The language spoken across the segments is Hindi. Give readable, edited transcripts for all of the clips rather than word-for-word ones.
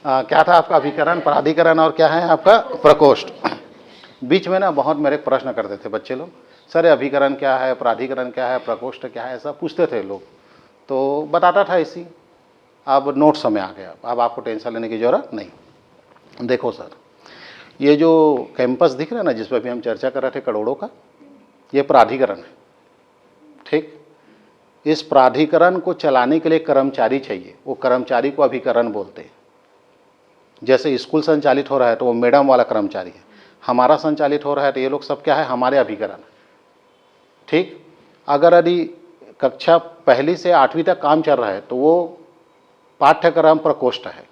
क्या था आपका अभिकरण, प्राधिकरण और क्या है आपका प्रकोष्ठ। बीच में ना बहुत मेरे प्रश्न करते थे बच्चे लोग, सर अभिकरण क्या है, प्राधिकरण क्या है, प्रकोष्ठ क्या है, ऐसा पूछते थे लोग, तो बताता था इसी। अब नोट्स में आ गया, अब आपको टेंशन लेने की ज़रूरत नहीं। देखो सर, ये जो कैंपस दिख रहा है ना, जिस पर भी हम चर्चा कर रहे थे करोड़ों का, ये प्राधिकरण है, ठीक। इस प्राधिकरण को चलाने के लिए कर्मचारी चाहिए, वो कर्मचारी को अभिकरण बोलते हैं। जैसे स्कूल संचालित हो रहा है तो वो मैडम वाला कर्मचारी है, हमारा संचालित हो रहा है तो ये लोग सब क्या है, हमारे अभिकरण, ठीक। अगर यदि कक्षा पहली से 8वीं तक काम चल रहा है तो वो पाठ्यक्रम प्रकोष्ठ है।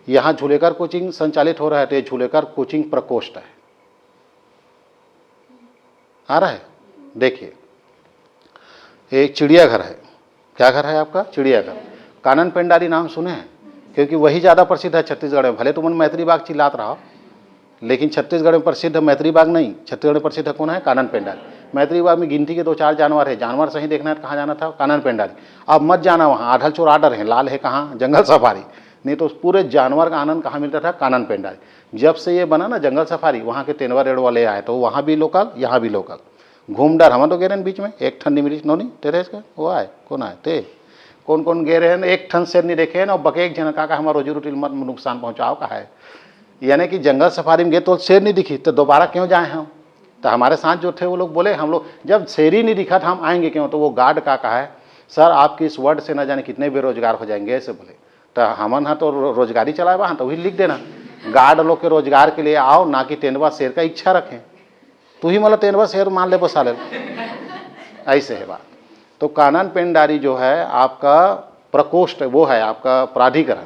यहाँ झूलेकर कोचिंग संचालित हो रहा है तो ये झूलेकर कोचिंग प्रकोष्ठ है। आ रहा है? देखिए, एक चिड़ियाघर है, क्या घर है आपका, चिड़ियाघर। कानन पेंडारी नाम सुने हैं? क्योंकि वही ज़्यादा प्रसिद्ध है छत्तीसगढ़ में। भले तुम मैत्री बाग चिल्लात रहा, लेकिन छत्तीसगढ़ में प्रसिद्ध मैत्री बाग नहीं, छत्तीसगढ़ में प्रसिद्ध कौन है, कानन पेंडारी। मैत्री बाग में गिनती के 2-4 जानवर है, जानवर सही देखना है तो कहाँ जाना था, कानन पेंडारी। अब मत जाना वहाँ, आधल चोर आडर है, लाल है कहाँ, जंगल सफारी। नहीं तो पूरे जानवर का आनंद कहाँ मिलता था, कानन पेंडारी। जब से ये बना ना जंगल सफारी, वहाँ के तेनवा रेडवा ले आए, तो वहाँ भी लोकल, यहाँ भी लोकल। घूमडर हम तो गए रहे बीच में, एक ठंडी मिली नोनी तेरे इसका वो आए, कौन आए थे, कौन कौन गए रहे, एक ठन शेर नहीं देखे ना, बके एक जन का हमारा रोजी रोटी मत नुकसान पहुँचाओ का है। यानी कि जंगल सफारी में गए तो शेर नहीं दिखी, तो दोबारा क्यों जाए हम। तो हमारे साथ जो थे वो लोग बोले, हम लोग जब शेर ही नहीं दिखा था हम आएंगे क्यों। तो वो गार्ड का कहा है, सर आपकी इस वर्ड से ना जाने कितने बेरोजगार हो जाएंगे, ऐसे बोले। तो हमन हाँ तो रोजगारी चलाए वहाँ, तो वही लिख देना, गार्ड लोग के रोजगार के लिए आओ, ना कि तेंदुआ शेर का इच्छा रखें। तू ही मतलब तेंदुआ शेर मान ले बसा ले, ऐसे है बात। तो कानन पेंडारी जो है आपका प्रकोष्ठ, वो है आपका प्राधिकरण।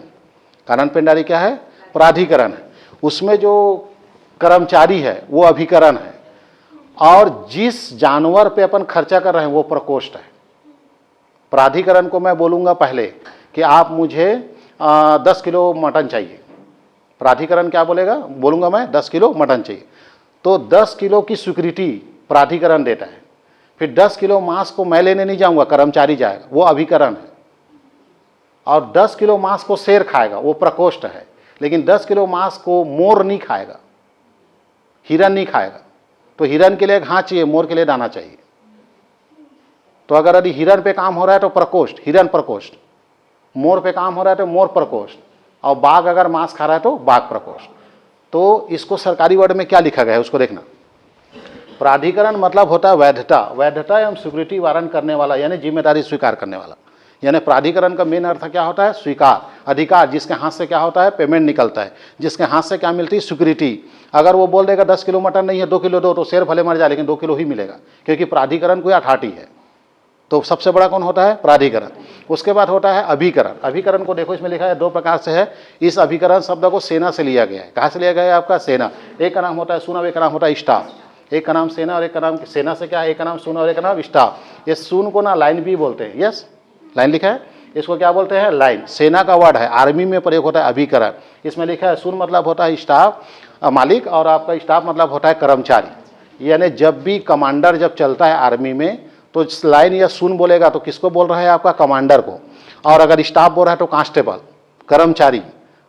कानन पेंडारी क्या है, प्राधिकरण है। उसमें जो कर्मचारी है वो अभिकरण है, और जिस जानवर पे अपन खर्चा कर रहे हैं वो प्रकोष्ठ है। प्राधिकरण को मैं बोलूँगा पहले कि आप मुझे 10 किलो मटन चाहिए, प्राधिकरण क्या बोलेगा, बोलूँगा मैं 10 किलो मटन चाहिए, तो 10 किलो की स्वीकृति प्राधिकरण देता है। फिर 10 किलो मांस को मैं लेने नहीं जाऊँगा, कर्मचारी जाएगा, वो अभिकरण है। और 10 किलो मांस को शेर खाएगा, वो प्रकोष्ठ है। लेकिन 10 किलो मांस को मोर नहीं खाएगा, हिरन नहीं खाएगा। तो हिरन के लिए घास चाहिए, मोर के लिए दाना चाहिए। तो अगर यदि हिरन पे काम हो रहा है तो प्रकोष्ठ, हिरन प्रकोष्ठ। मोर पे काम हो रहा है तो मोर प्रकोष्ठ। और बाघ अगर मांस खा रहा है तो बाघ प्रकोष्ठ। तो इसको सरकारी वर्ड में क्या लिखा गया है उसको देखना। प्राधिकरण मतलब होता है वैधता, वैधता एवं स्वीकृति वारंट करने वाला, यानी जिम्मेदारी स्वीकार करने वाला। यानी प्राधिकरण का मेन अर्थ क्या होता है, स्वीकार, अधिकार, जिसके हाथ से क्या होता है, पेमेंट निकलता है, जिसके हाथ से क्या मिलती है, स्वीकृति। अगर वो बोल देगा 10 किलो मटन नहीं है 2 किलो दो, तो शेर भले मर जाए लेकिन 2 किलो ही मिलेगा, क्योंकि प्राधिकरण कोई अथॉरिटी है। तो सबसे बड़ा कौन होता है, प्राधिकरण। उसके बाद होता है अभिकरण। अभिकरण को देखो इसमें लिखा है 2 प्रकार से है। इस अभिकरण शब्द को सेना से लिया गया है। कहाँ से लिया गया है आपका, सेना। एक का नाम होता है सून, एक का नाम होता है स्टाफ। एक का नाम सेना और एक का नाम, सेना से क्या है, एक का नाम सून और एक का नाम स्टाफ। ये सून को ना लाइन भी बोलते हैं, यस लाइन लिखा है, इसको क्या बोलते हैं, लाइन। सेना का वर्ड है, आर्मी में प्रयोग होता है अभिकरण। इसमें लिखा है सून मतलब होता है स्टाफ, मालिक, और आपका स्टाफ मतलब होता है कर्मचारी। यानी जब भी कमांडर जब चलता है आर्मी में तो लाइन या सून बोलेगा तो किसको बोल रहा है, आपका कमांडर को। और अगर स्टाफ बोल रहा है तो कांस्टेबल, कर्मचारी।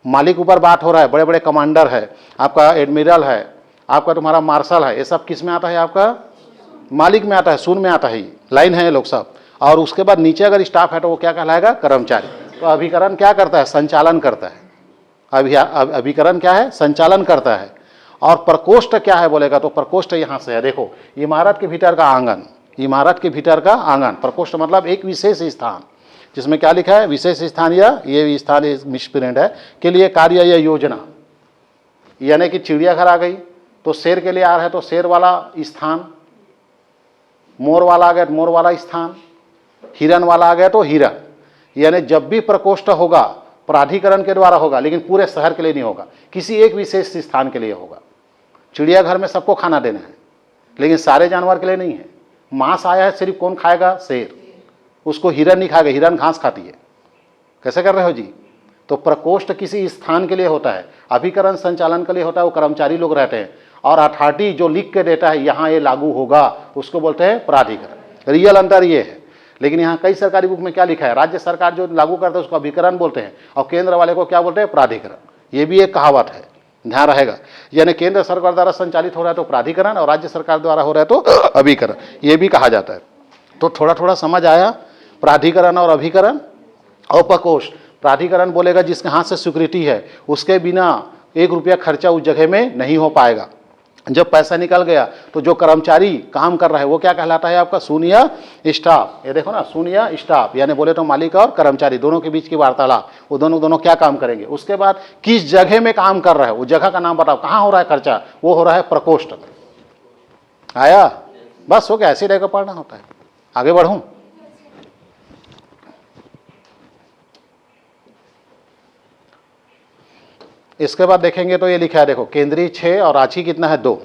मालिक ऊपर बात हो रहा है, बड़े बड़े कमांडर है, आपका एडमिरल है, आपका तुम्हारा मार्शल है, ये सब किस में आता है, आपका मालिक में आता है, सून में आता है, लाइन है ये लोग सब। और उसके बाद नीचे अगर स्टाफ है तो वो क्या कहलाएगा, कर्मचारी। तो अभिकरण क्या करता है, संचालन करता है। अभिकरण क्या है, संचालन करता है। और प्रकोष्ठ क्या है बोलेगा तो प्रकोष्ठ यहाँ से है, देखो इमारत के भीतर का आंगन, इमारत के भीतर का आंगन। प्रकोष्ठ मतलब एक विशेष स्थान, जिसमें क्या लिखा है, विशेष स्थान, या ये स्थान मिसप्रिंट है, के लिए कार्य या योजना। यानी कि चिड़ियाघर आ गई तो शेर के लिए आ रहा है तो शेर वाला स्थान, मोर वाला आ गया तो मोर वाला स्थान, हिरन वाला आ गया तो हिरन। यानी जब भी प्रकोष्ठ होगा प्राधिकरण के द्वारा होगा, लेकिन पूरे शहर के लिए नहीं होगा, किसी एक विशेष स्थान के लिए होगा। चिड़ियाघर में सबको खाना देना है, लेकिन सारे जानवर के लिए नहीं है। मांस आया है, सिर्फ कौन खाएगा, शेर, उसको हिरन नहीं खाएगा, हिरन घास खाती है। कैसे कर रहे हो जी। तो प्रकोष्ठ किसी स्थान के लिए होता है, अभिकरण संचालन के लिए होता है, वो कर्मचारी लोग रहते हैं। और अथॉरिटी जो लिख के देता है यहाँ ये लागू होगा, उसको बोलते हैं प्राधिकरण। रियल अंतर ये है। लेकिन यहाँ कई सरकारी बुक में क्या लिखा है, राज्य सरकार जो लागू करता है उसको अभिकरण बोलते हैं, और केंद्र वाले को क्या बोलते हैं, प्राधिकरण। ये भी एक कहावत है, ध्यान रहेगा। यानी केंद्र सरकार द्वारा संचालित हो रहा है तो प्राधिकरण, और राज्य सरकार द्वारा हो रहा है तो अभिकरण, ये भी कहा जाता है। तो थोड़ा थोड़ा समझ आया, प्राधिकरण और अभिकरण। और प्रकोष्ठ, प्राधिकरण बोलेगा जिसके हाथ से स्वीकृति है, उसके बिना 1 रुपया खर्चा उस जगह में नहीं हो पाएगा। जब पैसा निकल गया तो जो कर्मचारी काम कर रहा है वो क्या कहलाता है आपका, शून्य स्टाफ। ये देखो ना, शून्य स्टाफ, यानी बोले तो मालिक और कर्मचारी दोनों के बीच की वार्तालाप, वो दोनों क्या काम करेंगे। उसके बाद किस जगह में काम कर रहा है, उस जगह का नाम बताओ, कहाँ हो रहा है खर्चा, वो हो रहा है प्रकोष्ठ। आया, बस हो गया, ऐसे रहेगा, पढ़ना होता है। आगे बढ़ूं, इसके बाद देखेंगे तो ये लिखा है, देखो केंद्रीय 6 और राज्य कितना है 2,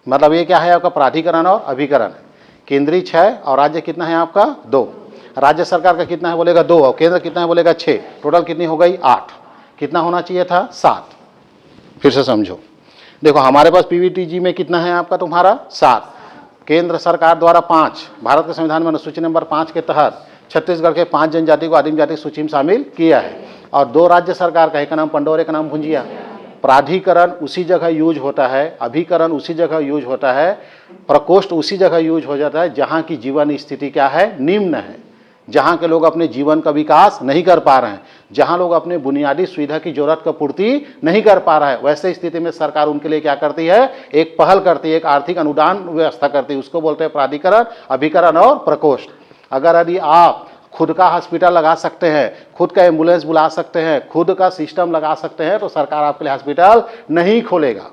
मतलब ये क्या है आपका प्राधिकरण और अभिकरण। केंद्रीय 6 और राज्य कितना है आपका 2, राज्य सरकार का कितना है बोलेगा 2, और केंद्र कितना है बोलेगा 6, टोटल कितनी हो गई 8। कितना होना चाहिए था 7। फिर से समझो, देखो हमारे पास पीवीटीजी में कितना है आपका तुम्हारा 7, केंद्र सरकार द्वारा 5, भारत के संविधान में अनुसूची नंबर 5 के तहत छत्तीसगढ़ के 5 जनजाति को आदिम जाति सूची में शामिल किया है, और 2 राज्य सरकार का, एक का नाम पंडौर, एक का नाम भुंजिया। प्राधिकरण उसी जगह यूज होता है, अभिकरण उसी जगह यूज होता है, प्रकोष्ठ उसी जगह यूज हो जाता है जहाँ की जीवन स्थिति क्या है, निम्न है, जहाँ के लोग अपने जीवन का विकास नहीं कर पा रहे हैं, जहाँ लोग अपने बुनियादी सुविधा की जरूरत का पूर्ति नहीं कर पा रहा है। वैसे स्थिति में सरकार उनके लिए क्या करती है, एक पहल करती है, एक आर्थिक अनुदान व्यवस्था करती है, उसको बोलते हैं प्राधिकरण, अभिकरण और प्रकोष्ठ। अगर यदि आप खुद का हॉस्पिटल लगा सकते हैं, खुद का एम्बुलेंस बुला सकते हैं, खुद का सिस्टम लगा सकते हैं, तो सरकार आपके लिए हॉस्पिटल नहीं खोलेगा।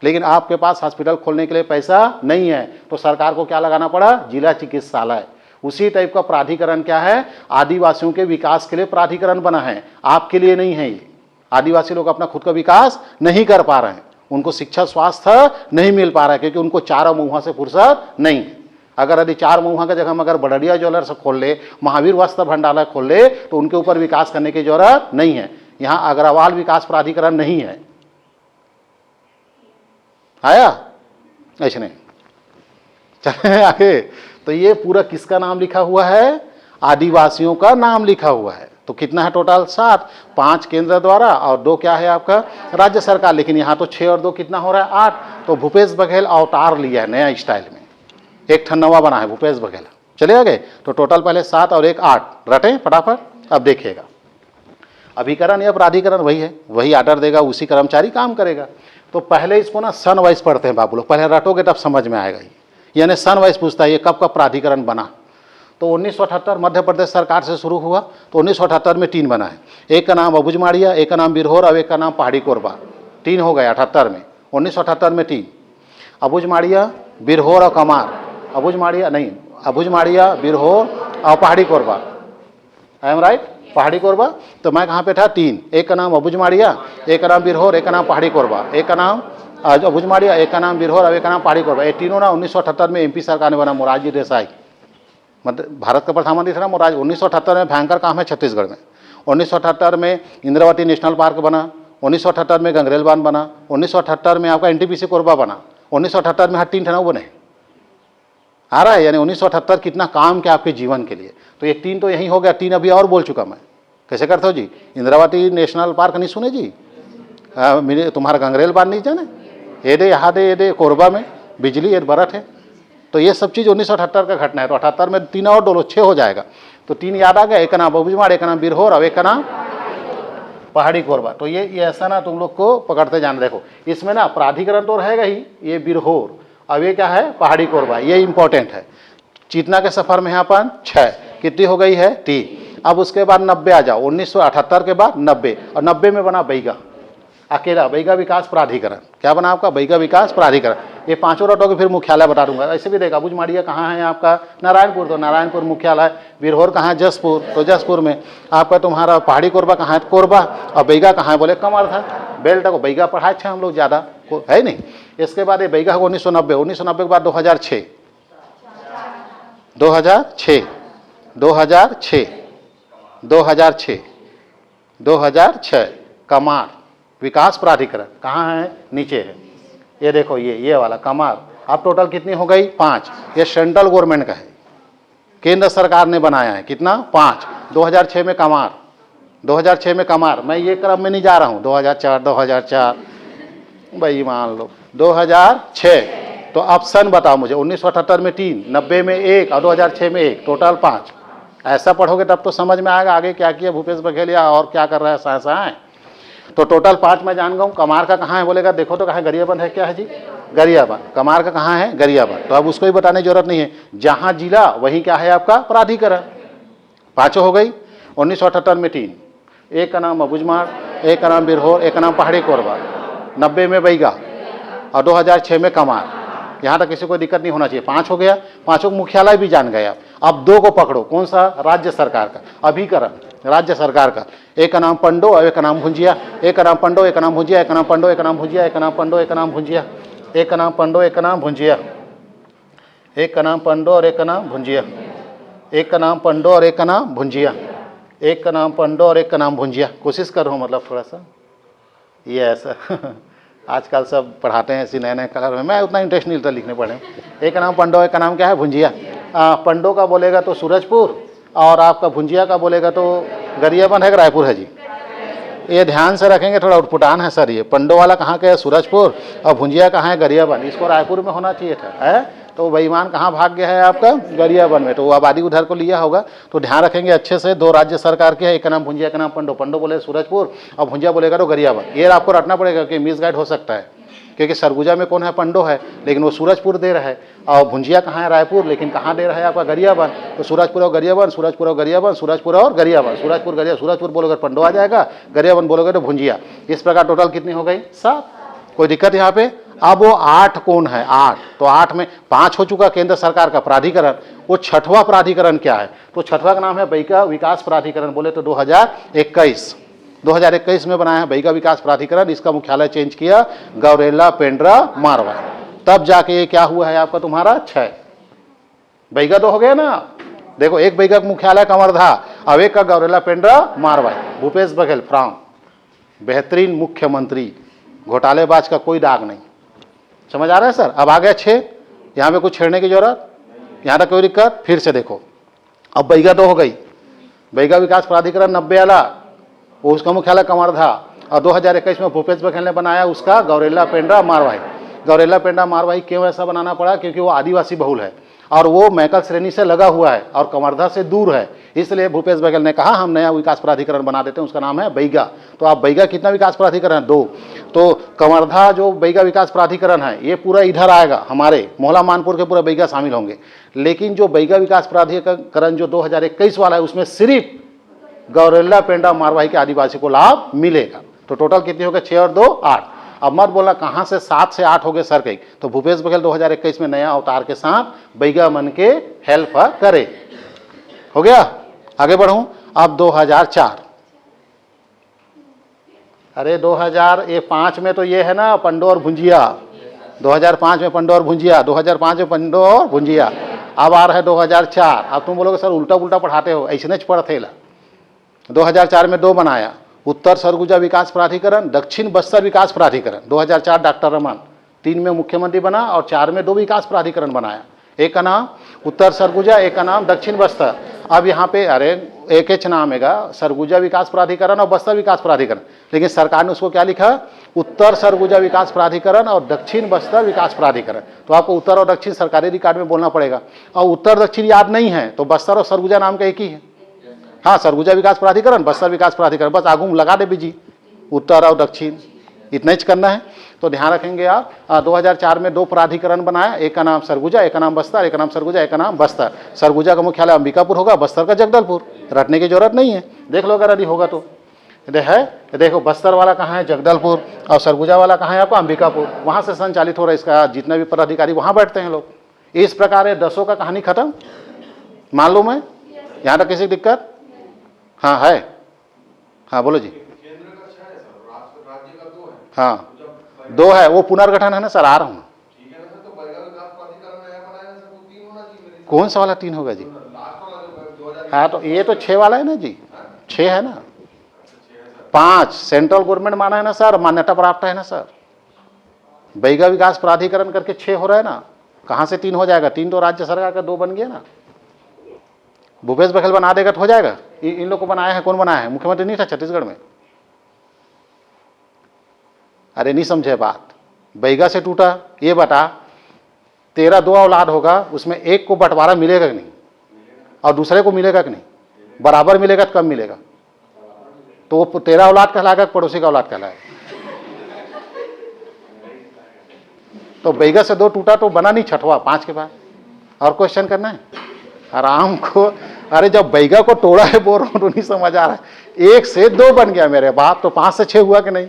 लेकिन आपके पास हॉस्पिटल खोलने के लिए पैसा नहीं है तो सरकार को क्या लगाना पड़ा, जिला चिकित्सालय। उसी टाइप का प्राधिकरण क्या है, आदिवासियों के विकास के लिए प्राधिकरण बना है, आपके लिए नहीं है। ये आदिवासी लोग अपना खुद का विकास नहीं कर पा रहे हैं, उनको शिक्षा स्वास्थ्य नहीं मिल पा रहा है, क्योंकि उनको चारों मुँह से फुर्सत नहीं है। अगर यदि 4 मुँह की जगह हम अगर बड़डिया ज्वेलर्स खोल ले, महावीर वस्त्र भंडार खोल ले, तो उनके ऊपर विकास करने की जरूरत नहीं है। यहाँ अग्रवाल विकास प्राधिकरण नहीं है। आया ऐसे नहीं, चले आगे। तो ये पूरा किसका नाम लिखा हुआ है, आदिवासियों का नाम लिखा हुआ है। तो कितना है टोटल 7, 5 केंद्र द्वारा और 2 क्या है आपका राज्य सरकार। लेकिन यहाँ तो 6 और 2 कितना हो रहा है 8। तो भूपेश बघेल अवतार लिया है नया स्टाइल में, एक ठन्नवा बना है भूपेश बघेल। चले आ गए, तो टोटल पहले 7 और 1 8 रटे फटाफट। अब देखिएगा, अभिकरण या प्राधिकरण वही है, वही आर्डर देगा, उसी कर्मचारी काम करेगा। तो पहले इसको ना सन वाइज पढ़ते हैं बाबू लोग, पहले रटोगे तब समझ में आएगा। यानी सन वाइज पूछता है ये कब कब प्राधिकरण बना। तो 1978 मध्य प्रदेश सरकार से शुरू हुआ, तो 1978 में 3 बना है। एक का नाम अबुझमाड़िया, एक का नाम बिरहोर और एक का नाम पहाड़ी कोरबा। 3 हो गए 78 में, 1978 में 3, अबुझमाड़िया, बिरहोर और कमार। अबुझमाड़िया नहीं, अबुझमाड़िया, बिरहोर और पहाड़ी कोरबा। आई एम राइट, पहाड़ी कोरबा। तो मैं कहाँ पे था 3, एक का नाम अबुझमाड़िया, एक का नाम बिरहोर, एक का नाम पहाड़ी कोरबा। एक का नाम अबुझमाड़िया, एक का नाम बिरहोर और एक का नाम पहाड़ी कोरबा। ये तीनों ना 1978 में एमपी सरकार ने बना, मोरारजी देसाई, मतलब भारत का प्रधानमंत्री था ना मोरारजी। 1978 में भयंकर काम है छत्तीसगढ़ में। 1978 में इंद्रावती नेशनल पार्क बना, 1978 में गंगरेल बांध बना, 1978 में आपका एनटीपीसी कोरबा बना, 1978 में हर 3 ठनाऊ बने। आ रहा है, यानी 1978 कितना काम किया आपके जीवन के लिए। तो ये 3 तो यही हो गया, 3 अभी और बोल चुका मैं। कैसे करते हो जी, इंद्रावती नेशनल पार्क नहीं सुने जी, तुम्हारा गंगरेल बांध नहीं जाने, ये दे यहाँ दे, ये दे कोरबा में बिजली ये बरत है। तो ये सब चीज़ 1978 का घटना है। तो 78 में 3 और डोलो 6 हो जाएगा। तो 3 याद आ गया, एक का नाम अबुझमाड़, एक का नाम बिरहोर और एक का नाम पहाड़ी कोरबा। तो ये ऐसा ना तुम लोग को पकड़ते जाना। देखो इसमें ना प्राधिकरण तो रहेगा ही, ये बिरहोर, अब ये क्या है पहाड़ी कोरबा, ये इंपॉर्टेंट है। चीतना के सफर में यहाँ पर 6, कितनी हो गई है 3। अब उसके बाद 90 आ जाओ, 1978 के बाद 90, और 90 में बना बैगा, अकेला बैगा विकास प्राधिकरण। क्या बना आपका बैगा विकास प्राधिकरण। ये 5 रटों के फिर मुख्यालय बता दूंगा। ऐसे भी देखा, अबुझमाड़िया कहाँ है आपका नारायणपुर, तो नारायणपुर मुख्यालय। बिरहोर कहाँ है जसपुर, तो जसपुर में। आपका तुम्हारा पहाड़ी कोरबा कहाँ है कोरबा, और बैगा कहाँ है बोले कमर था। बेल्ट को बैगा पढ़ाए थे हम लोग ज़्यादा, है नहीं। इसके बाद ये बैगा को 1990, 1990 के बाद 2006, 2006, 2006, 2006, 2006 कमार विकास प्राधिकरण कहाँ है, नीचे है। ये देखो ये वाला कमार। अब टोटल कितनी हो गई 5। ये सेंट्रल गवर्नमेंट का है, केंद्र सरकार ने बनाया है। कितना 5। 2006 में कमार, 2006 में कमार, मैं ये क्रम में नहीं जा रहा हूँ, 2004 भाई मान लो 2006, तो अब सन बताओ मुझे, 1978 में 3, 90 में 1 और 2006 में 1, टोटल 5। ऐसा पढ़ोगे तब तो समझ में आएगा आगे क्या किया भूपेश बघेल या और क्या कर रहा है साए। तो टोटल 5 मैं जान गया। कमार का कहाँ है बोलेगा, देखो तो कहाँ गरियाबंद है, क्या है जी, गरियाबंद। कमार का कहाँ है, गरियाबंद। तो अब उसको भी बताने की जरूरत नहीं है, जहाँ जिला वहीं क्या है आपका प्राधिकरण। 5 हो गई। 1978 में 3, एक का नाम अबुझमाड़, एक का नाम बिरहोर, एक का नाम पहाड़ी कोरबा, 90 में बैगा और 2006 में कमार। यहाँ तक किसी को दिक्कत नहीं होना चाहिए। 5 हो गया। 5 मुख्यालय भी जान गए आप। अब 2 को पकड़ो, कौन सा, राज्य सरकार का अभिकरण, राज्य सरकार का। एक का नाम पंडो और एक का नाम भुंजिया, एक का नाम पंडो, एक का नाम भुंजिया, एक का नाम पंडो, एक का नाम भुंजिया, एक का नाम पंडो, एक का नाम भुंजिया, एक का नाम पंडो, एक का नाम भुंजिया, एक का नाम पंडो और एक का नाम भुंजिया, एक का नाम पंडो और एक का नाम भुंजिया, एक का नाम पंडो और एक का नाम भुंजिया। कोशिश कर रहा हूँ मतलब थोड़ा सा ये ऐसा आजकल सब पढ़ाते हैं ऐसे नए नए कलर में, मैं उतना इंटरेस्ट नहीं लेता लिखने पढ़े। एक का नाम पंडो, एक का नाम क्या है, भुंजिया। पंडो का बोलेगा तो सूरजपुर और आपका भुंजिया का बोलेगा तो गरियाबंद है, रायपुर है जी। ये ध्यान से रखेंगे, थोड़ा उटपुटान है सर। ये पंडो वाला कहाँ का है, सूरजपुर, और भुंजिया कहाँ है, गरियाबंद। इसको रायपुर में होना चाहिए था, है तो बेईमान कहाँ भाग गया है आपका, गरियाबंद में। तो वो आबादी उधर को लिया होगा। तो ध्यान रखेंगे अच्छे से, 2 राज्य सरकार के हैं, एक का नाम भुंजिया, एक का नाम पंडो। पंडो बोले सूरजपुर और भुंजिया बोलेगा तो गरियाबंद। ये आपको रटना पड़ेगा कि मिसगाइड हो सकता है, क्योंकि सरगुजा में कौन है, पंडो है, लेकिन वो सूरजपुर दे रहा है। और भुंजिया कहाँ है, रायपुर, लेकिन कहाँ दे रहा है आपका, गरियाबंद। तो सूरजपुर और गरियाबंद, सूरजपुर और गरियाबंद, सूरजपुर और गरियाबंद, सूरजपुर गरिया, सूरजपुर बोलोगे पंडो आ जाएगा, गरियाबंद बोलोगे तो भुंजिया। इस प्रकार टोटल कितनी हो गई, 7। कोई दिक्कत यहाँ पे। अब वो 8 कौन है, 8। तो 8 में 5 हो चुका केंद्र सरकार का प्राधिकरण। वो 6वां प्राधिकरण क्या है, तो 6वां का नाम है बैगा विकास प्राधिकरण। बोले तो 2021 में बनाया है बैगा विकास प्राधिकरण। इसका मुख्यालय चेंज किया गौरेला, पेंड्रा, मारवाड़। तब जाके ये क्या हुआ है आपका, तुम्हारा 6 बैगा तो हो गया ना। देखो, एक बैगा का मुख्यालय कवर्धा, अब एक का गौरेला, पेंड्रा, मारवाड़। भूपेश बघेल फ्राम, बेहतरीन मुख्यमंत्री, घोटालेबाज का कोई दाग नहीं। समझ आ रहा है सर। अब आ गया 6, यहाँ पे कुछ छेड़ने की जरूरत, यहाँ तक कोई दिक्कत। फिर से देखो, अब बैगा 2 हो गई, बैगा विकास प्राधिकरण 90 वाला, वो उसका मुख्यालय कवर्धा। और 2021 में भूपेश बघेल ने बनाया उसका गौरेला, पेंड्रा, मारवाही। गौरेला, पेंड्रा, मारवाही क्यों ऐसा बनाना पड़ा, क्योंकि वो आदिवासी बहुल है और वो मैकल श्रेणी से लगा हुआ है और कवर्धा से दूर है। इसलिए भूपेश बघेल ने कहा हम नया विकास प्राधिकरण बना देते हैं, उसका नाम है बैगा। तो आप बैगा कितना विकास प्राधिकरण, 2। तो कवर्धा जो बैगा विकास प्राधिकरण है ये पूरा इधर आएगा, हमारे मोहला मानपुर के पूरा बैगा शामिल होंगे। लेकिन जो बैगा विकास प्राधिकरण जो 2021 वाला है उसमें सिर्फ गौरेला, पेंड्रा, मारवाही के आदिवासी को लाभ मिलेगा। तो टोटल कितने हो गए, 6 और 2 8। अब मत बोलना कहाँ से 7 से 8 हो गए सर कहीं। तो भूपेश बघेल 2021 में नया अवतार के साथ बैगा मन के हेल्प करे। हो गया, आगे बढ़ूं। अब 2004, अरे 2005 में तो ये है ना पंडो और भुंजिया, 2005 में पंडो और भुंजिया, 2005 में पंडो और भुंजिया। अब आ रहा है 2004। अब तुम बोलोगे सर उल्टा पुल्टा पढ़ाते हो, ऐसे नहीं पढ़ते। 2004 में 2 बनाया, उत्तर सरगुजा विकास प्राधिकरण, दक्षिण बस्तर विकास प्राधिकरण। 2004 डॉक्टर रमन, 3 में मुख्यमंत्री बना और 4 में 2 विकास प्राधिकरण बनाया। एक का नाम उत्तर सरगुजा, एक का नाम दक्षिण बस्तर। अब यहाँ पे अरे एक ही नाम है, सरगुजा विकास प्राधिकरण और बस्तर विकास प्राधिकरण, लेकिन सरकार ने उसको क्या लिखा, उत्तर सरगुजा विकास प्राधिकरण और दक्षिण बस्तर विकास प्राधिकरण। तो आपको उत्तर और दक्षिण सरकारी रिकॉर्ड में बोलना पड़ेगा। और उत्तर दक्षिण याद नहीं है तो बस्तर और सरगुजा नाम का एक ही है। हाँ, सरगुजा विकास प्राधिकरण, बस्तर विकास प्राधिकरण, बस आगू लगा दे बीजी, उत्तर और दक्षिण, इतना ही करना है। तो ध्यान रखेंगे आप। 2004 में 2 प्राधिकरण बनाया, एक का नाम सरगुजा, एक का नाम बस्तर, एक का नाम सरगुजा, एक का नाम बस्तर। सरगुजा का मुख्यालय अंबिकापुर होगा, बस्तर का जगदलपुर। रटने की जरूरत नहीं है, देख लो अगर यदि होगा तो। है देखो, बस्तर वाला कहाँ है, जगदलपुर, और सरगुजा वाला कहाँ है आपका, अंबिकापुर। वहाँ से संचालित हो रहा है इसका, जितने भी पदाधिकारी वहाँ बैठते हैं लोग। इस प्रकार 10 का कहानी खत्म, मालूम है। यहाँ तक किसी दिक्कत, हाँ है, हाँ बोलो जी। हाँ 2 है, वो पुनर्गठन है ना सर, आ रहा हूँ। कौन सा वाला 3 होगा जी, हाँ तो ये तो 6 वाला है ना जी, 6 है ना। 5 सेंट्रल गवर्नमेंट माना है ना सर, मान्यता प्राप्त है ना सर। बैगा विकास प्राधिकरण करके 6 हो रहा है ना, कहाँ से 3 हो जाएगा, 3 तो राज्य सरकार का, 2 बन गया ना। भूपेश बघेल बना देगा तो हो जाएगा। इन लोग को बनाया है, कौन बनाया है? मुख्यमंत्री नहीं था छत्तीसगढ़ में? अरे नहीं समझे बात। बैगा से टूटा, ये बता, तेरा 2 औलाद होगा, उसमें एक को बंटवारा मिलेगा कि नहीं, और दूसरे को मिलेगा कि नहीं? बराबर मिलेगा तो कम मिलेगा, तो वो तेरा औलाद कहलाएगा, पड़ोसी का औलाद कहलाएगा। तो बैगा से 2 टूटा तो बना नहीं छठवा 5 के बाद। और क्वेश्चन करना है आराम को। अरे जब बैगा को तोड़ा है बोल रहा हूं तो नहीं समझ आ रहा है। 1 से 2 बन गया मेरे बाप, तो 5 से 6 हुआ कि नहीं?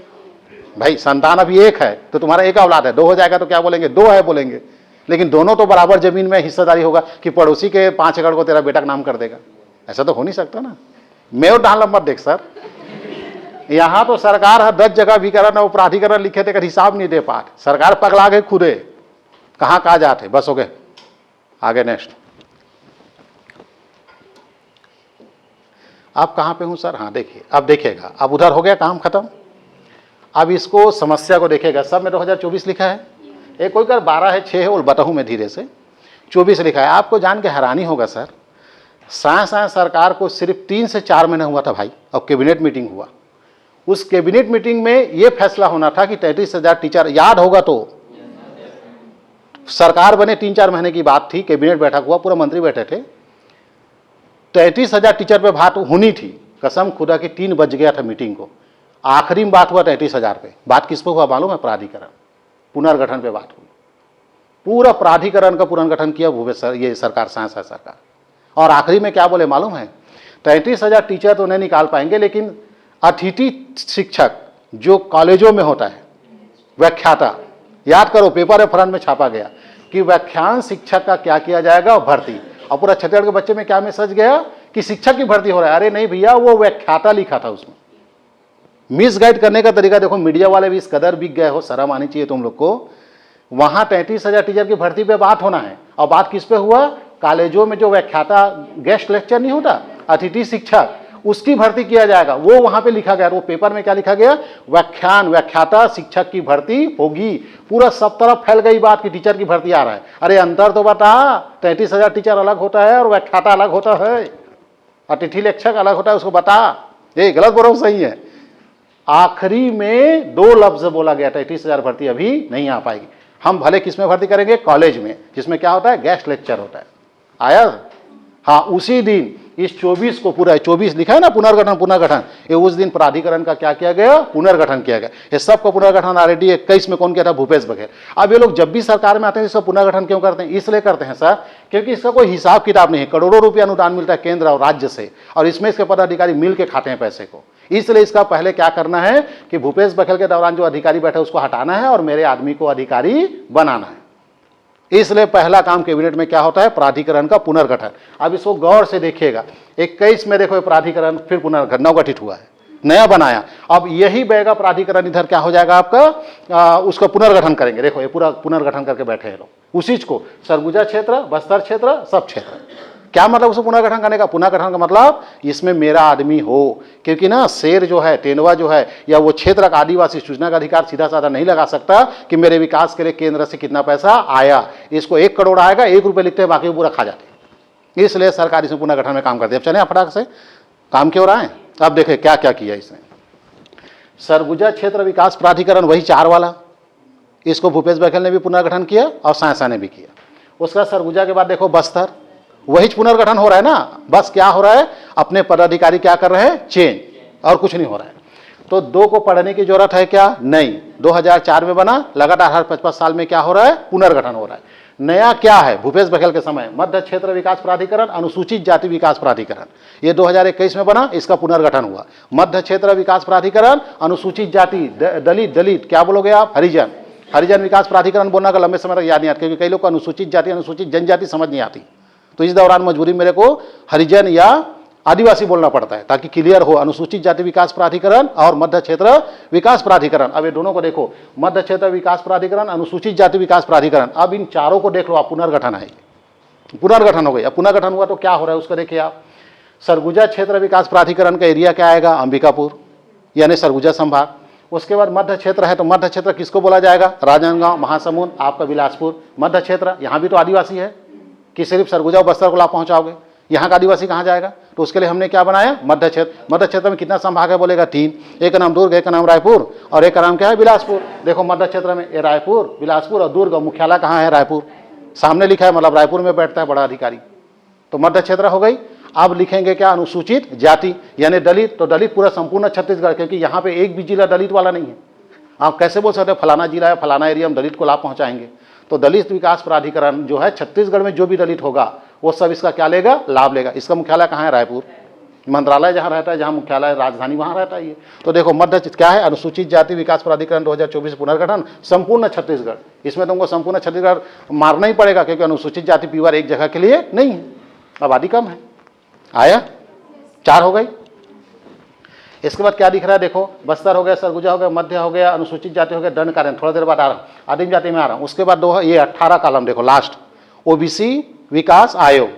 भाई संतान अभी 1 है तो तुम्हारा 1 औलाद है, 2 हो जाएगा तो क्या बोलेंगे? 2 है बोलेंगे। लेकिन दोनों तो बराबर जमीन में हिस्सेदारी होगा कि पड़ोसी के 5 एकड़ को तेरा बेटा का नाम कर देगा? ऐसा तो हो नहीं सकता ना। मैं डाल मत देख सर, यहां तो सरकार है 10 जगह विकरण और प्राधिकरण लिखे थे, हिसाब नहीं दे पाठ। सरकार पगला गए खुदे, कहां कहा जाते। बस हो गए, आगे नेक्स्ट। आप कहां पे हूं सर? हाँ देखिए, अब देखिएगा, अब उधर हो गया काम खत्म। अब इसको समस्या को देखिएगा, सब में 2024 लिखा है, एक कोई कर 12 है, 6 है, और बताऊं मैं धीरे से, 24 लिखा है। आपको जान के हैरानी होगा सर, साय सरकार को सिर्फ 3 से 4 महीने हुआ था भाई, अब कैबिनेट मीटिंग हुआ। उस कैबिनेट मीटिंग में यह फैसला होना था कि 33,000 टीचर, याद होगा तो, सरकार बने 3-4 महीने की बात थी, कैबिनेट बैठक हुआ, पूरा मंत्री बैठे थे, 33,000 टीचर पे बात होनी थी। कसम खुदा की 3 बज गया था मीटिंग को, आखिरी में बात हुआ 33,000 पे। बात किस पे हुआ मालूम है? प्राधिकरण पुनर्गठन पे बात हुई। पूरा प्राधिकरण का पुनर्गठन किया भूपेश सर, ये सरकार, साय सरकार। और आखिरी में क्या बोले मालूम है? 33,000 टीचर तो नहीं निकाल पाएंगे, लेकिन अतिथि शिक्षक जो कॉलेजों में होता है, व्याख्याता, याद करो पेपर फ्रंट में छापा गया कि व्याख्यान शिक्षक का क्या किया जाएगा, भर्ती। और पूरा छत्तीसगढ़ के बच्चे में क्या मैसेज गया कि शिक्षक की भर्ती हो रहा है। अरे नहीं भैया, वो व्याख्याता लिखा था उसमें। मिसगाइड करने का तरीका देखो, मीडिया वाले भी इस कदर बिक गए हो, शर्म आनी चाहिए तुम लोग को। वहां 33,000 टीचर की भर्ती पे बात होना है, और बात किस पे हुआ? कॉलेजों में जो व्याख्याता, गेस्ट लेक्चर नहीं होता, अतिथि शिक्षक, उसकी भर्ती किया जाएगा। वो वहां पे लिखा गया, वो पेपर में क्या लिखा गया? व्याख्याता शिक्षक की भर्ती होगी। पूरा सब तरफ फैल गई बात कि टीचर की भर्ती आ रहा है। अरे अंतर तो बता, 33,000 टीचर अलग होता है और व्याख्याता अलग होता है, अतिथि शिक्षक अलग होता है, उसको बता। ये गलत बोल रहा हूं, सही है? आखिरी में 2 लफ्ज बोला गया, 33,000 भर्ती अभी नहीं आ पाएगी। हम भले किस में भर्ती करेंगे? कॉलेज में, जिसमें क्या होता है? गेस्ट लेक्चर होता है। आया? हाँ, उसी दिन इस 24 को, पूरा 24 लिखा है ना, पुनर्गठन, ये उस दिन प्राधिकरण का क्या किया गया? पुनर्गठन किया गया। ये सबका पुनर्गठन ऑलरेडी 21 में कौन किया था? भूपेश बघेल। अब ये लोग जब भी सरकार में आते हैं इसका पुनर्गठन क्यों करते हैं? इसलिए करते हैं सर, क्योंकि इसका कोई हिसाब किताब नहीं है। करोड़ों रुपया अनुदान मिलता है केंद्र और राज्य से, और इसमें इसके पदाधिकारी मिल के खाते हैं पैसे को। इसलिए इसका पहले क्या करना है कि भूपेश बघेल के दौरान जो अधिकारी बैठे उसको हटाना है और मेरे आदमी को अधिकारी बनाना है। इसलिए पहला काम कैबिनेट में क्या होता है? प्राधिकरण का पुनर्गठन। अब इसको गौर से देखिएगा, 21 में देखो प्राधिकरण फिर पुनर्गठन नवगठित हुआ है, नया बनाया। अब यही बैगा प्राधिकरण इधर क्या हो जाएगा आपका? उसका पुनर्गठन करेंगे। देखो ये पूरा पुनर्गठन करके बैठे हैं लोग, उसी को सरगुजा क्षेत्र, बस्तर क्षेत्र, सब क्षेत्र। क्या मतलब उसको पुनर्गठन करने का? पुनर्गठन का मतलब इसमें मेरा आदमी हो, क्योंकि ना शेर जो है, तेंदुआ जो है, या वो क्षेत्र का आदिवासी सूचना का अधिकार सीधा साधा नहीं लगा सकता कि मेरे विकास के लिए केंद्र से कितना पैसा आया। इसको 1 करोड़ आएगा, 1 रुपये लिखते हैं, बाकी पूरा खा जाते। इसलिए सरकार इसमें पुनर्गठन में काम करती है। अब चले फटाक से काम क्यों रहा है? अब देखें क्या क्या किया इसने। सरगुजा क्षेत्र विकास प्राधिकरण, वही 4 वाला, इसको भूपेश बघेल ने भी पुनर्गठन किया और साय ने भी किया। उसका सरगुजा के बाद देखो बस्तर, वही पुनर्गठन हो रहा है ना, बस क्या हो रहा है? अपने पदाधिकारी क्या कर रहे हैं? चेंज, और कुछ नहीं हो रहा है। तो 2 को पढ़ने की जरूरत है क्या? नहीं। 2004 में बना, लगातार हर 55 साल में क्या हो रहा है? पुनर्गठन हो रहा है। नया क्या है? भूपेश बघेल के समय मध्य क्षेत्र विकास प्राधिकरण, अनुसूचित जाति विकास प्राधिकरण, ये 2021 में बना, इसका पुनर्गठन हुआ। मध्य क्षेत्र विकास प्राधिकरण, अनुसूचित जाति, दलित क्या बोलोगे आप? हरिजन विकास प्राधिकरण बोलना का लंबे समय तक याद नहीं आता, क्योंकि कई लोग को अनुसूचित जाति, अनुसूचित जनजाति समझ नहीं आती। तो इस दौरान मजबूरी मेरे को हरिजन या आदिवासी बोलना पड़ता है ताकि क्लियर हो। अनुसूचित जाति विकास प्राधिकरण और मध्य क्षेत्र विकास प्राधिकरण, अब ये दोनों को देखो, मध्य क्षेत्र विकास प्राधिकरण, अनुसूचित जाति विकास प्राधिकरण। अब इन चारों को देख लो आप, पुनर्गठन है, पुनर्गठन हो गई। अब पुनर्गठन हुआ तो क्या हो रहा है उसको देखिए आप। सरगुजा क्षेत्र विकास प्राधिकरण का एरिया क्या आएगा? अंबिकापुर, यानी सरगुजा संभाग। उसके बाद मध्य क्षेत्र है, तो मध्य क्षेत्र किसको बोला जाएगा? राजनांदगांव, महासमुंद, आपका बिलासपुर। मध्य क्षेत्र, यहाँ भी तो आदिवासी है कि सिर्फ सरगुजा और बस्तर को लाभ पहुंचाओगे? यहाँ का आदिवासी कहाँ जाएगा? तो उसके लिए हमने क्या बनाया? मध्य क्षेत्र। मध्य क्षेत्र में कितना संभाग है बोलेगा? 3। एक का नाम दुर्ग, एक का नाम रायपुर और एक का नाम क्या है? बिलासपुर। देखो मध्य क्षेत्र में ये रायपुर, बिलासपुर और दुर्ग। मुख्यालय कहाँ है? रायपुर। सामने लिखा है, मतलब रायपुर में बैठता है बड़ा अधिकारी। तो मध्य क्षेत्र हो गई। अब लिखेंगे क्या? अनुसूचित जाति यानी दलित। तो दलित पूरा संपूर्ण छत्तीसगढ़, क्योंकि यहाँ पे एक भी जिला दलित वाला नहीं है। आप कैसे बोल सकते हो फलाना जिला है, फलाना एरिया हम दलित को लाभ पहुंचाएंगे? तो दलित विकास प्राधिकरण जो है छत्तीसगढ़ में जो भी दलित होगा वो सब इसका क्या लेगा? लाभ लेगा। इसका मुख्यालय कहाँ है? रायपुर। मंत्रालय जहाँ रहता है, जहाँ मुख्यालय राजधानी वहाँ रहता है ये। तो देखो मध्य क्या है? अनुसूचित जाति विकास प्राधिकरण 2024 पुनर्गठन संपूर्ण छत्तीसगढ़। इसमें तुमको संपूर्ण छत्तीसगढ़ मारना ही पड़ेगा, क्योंकि अनुसूचित जाति पीवर एक जगह के लिए नहीं है, आबादी कम है। आया? 4 हो गई। इसके बाद क्या दिख रहा है? देखो बस्तर हो गया, सरगुजा हो गया, मध्य हो गया, अनुसूचित जाति हो गया, दंड कार्य। थोड़ा देर बाद आ रहा हूँ, आदिम जाति में आ रहा हूँ। उसके बाद ये 18 कॉलम देखो लास्ट, ओबीसी विकास आयोग,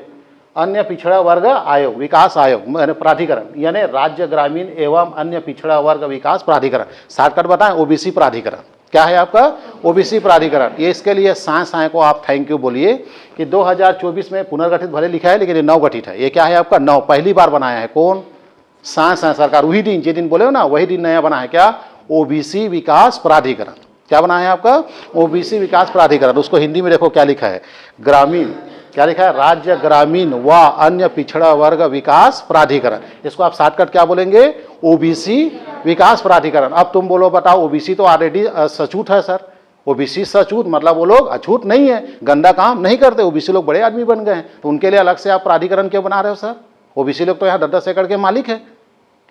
अन्य पिछड़ा वर्ग आयोग, विकास आयोग यानी प्राधिकरण, यानी राज्य ग्रामीण एवं अन्य पिछड़ा वर्ग विकास प्राधिकरण। शॉर्टकट बताएं, ओबीसी प्राधिकरण। क्या है आपका? ओबीसी प्राधिकरण। ये इसके लिए साय को आप थैंक यू बोलिए कि 2024 में पुनर्गठित भले लिखा है लेकिन ये नवगठित है। ये क्या है आपका? नव, पहली बार बनाया है। कौन? साय सरकार। वही दिन जिस दिन बोले हो ना, वही दिन नया बना है। क्या? ओबीसी विकास प्राधिकरण। क्या बना है आपका? ओबीसी विकास प्राधिकरण। उसको हिंदी में देखो क्या लिखा है? ग्रामीण, क्या लिखा है? राज्य ग्रामीण व अन्य पिछड़ा वर्ग विकास प्राधिकरण। इसको आप शॉर्टकट क्या बोलेंगे? ओबीसी विकास प्राधिकरण। अब तुम बोलो बताओ, ओबीसी तो ऑलरेडी सचूत है सर। ओबीसी सचूत मतलब वो लोग अछूत नहीं है, गंदा काम नहीं करते। ओबीसी लोग बड़े आदमी बन गए हैं, तो उनके लिए अलग से आप प्राधिकरण क्यों बना रहे हो सर? ओबीसी लोग तो यहाँ 10-10 एकड़ के मालिक है,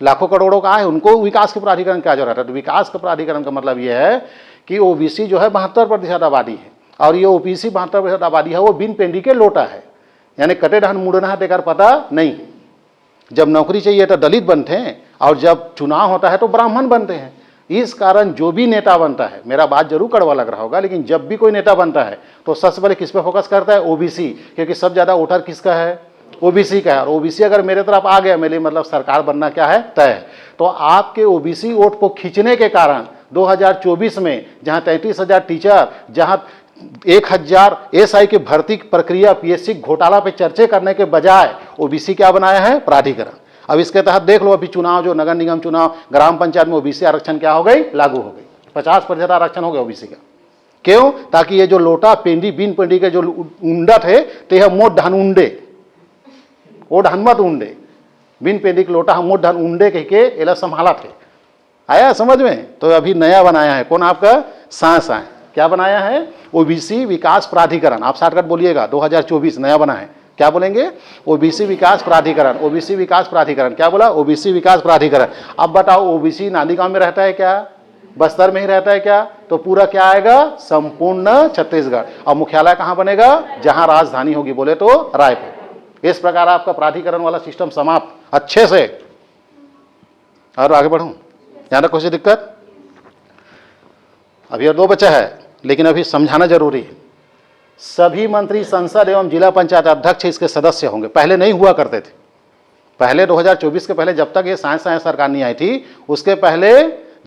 लाखों करोड़ों का है, उनको विकास के प्राधिकरण क्या जरूरत है? तो विकास के प्राधिकरण का मतलब यह है कि ओबीसी जो है 72% आबादी है, और ये ओबीसी 72% आबादी है वो बिन पेंडी के लोटा है, यानी कटे धान मुड़ना देकर पता नहीं। जब नौकरी चाहिए तो दलित बनते हैं, और जब चुनाव होता है तो ब्राह्मण बनते हैं। इस कारण जो भी नेता बनता है, मेरा बात जरूर कड़वा लग रहा होगा, लेकिन जब भी कोई नेता बनता है तो सबसे पहले किस पे फोकस करता है? ओबीसी, क्योंकि सब ज्यादा वोटर किसका है? ओबीसी का है। और ओबीसी अगर मेरे तरफ आ गया, मेरे मतलब सरकार बनना क्या है? तय है। तो आपके ओबीसी वोट को खींचने के कारण 2024 में जहां 33,000 टीचर, जहां 1,000 एसआई की भर्ती प्रक्रिया पीएससी घोटाला पे चर्चे करने के बजाय ओबीसी क्या बनाया है? प्राधिकरण। अब इसके तहत देख लो, अभी चुनाव जो नगर निगम चुनाव, ग्राम पंचायत में ओबीसी आरक्षण क्या हो गई? लागू हो गई। 50% आरक्षण हो गया ओबीसी का। क्यों? ताकि ये जो लोटा पेंडी बिन पेंडी के जो उंडा थे, तो यह मोट धान उंडे, वो ढन मत उंडे, बिन पेंडी के लोटा हम मोट धन उंडे कह के एला संभाला थे। आया समझ में? तो अभी नया बनाया है। कौन आपका? साय। क्या बनाया है? ओबीसी विकास प्राधिकरण। आप शॉर्टकट बोलिएगा, 2024 नया बना है। क्या बोलेंगे? ओबीसी विकास प्राधिकरण। ओबीसी विकास प्राधिकरण। क्या बोला? ओबीसी विकास प्राधिकरण। अब बताओ, ओबीसी नांदीगांव में रहता है क्या? बस्तर में ही रहता है क्या? तो पूरा क्या आएगा? संपूर्ण छत्तीसगढ़। और मुख्यालय कहां बनेगा? जहां राजधानी होगी बोले तो रायपुर। इस प्रकार आपका प्राधिकरण वाला सिस्टम समाप्त अच्छे से। और आगे बढ़ूं? यहां तक कोई दिक्कत? अभी और 2 बचा है, लेकिन अभी समझाना जरूरी है। सभी मंत्री संसद एवं जिला पंचायत अध्यक्ष इसके सदस्य होंगे। पहले नहीं हुआ करते थे। पहले 2024 के पहले, जब तक ये साय सरकार नहीं आई थी, उसके पहले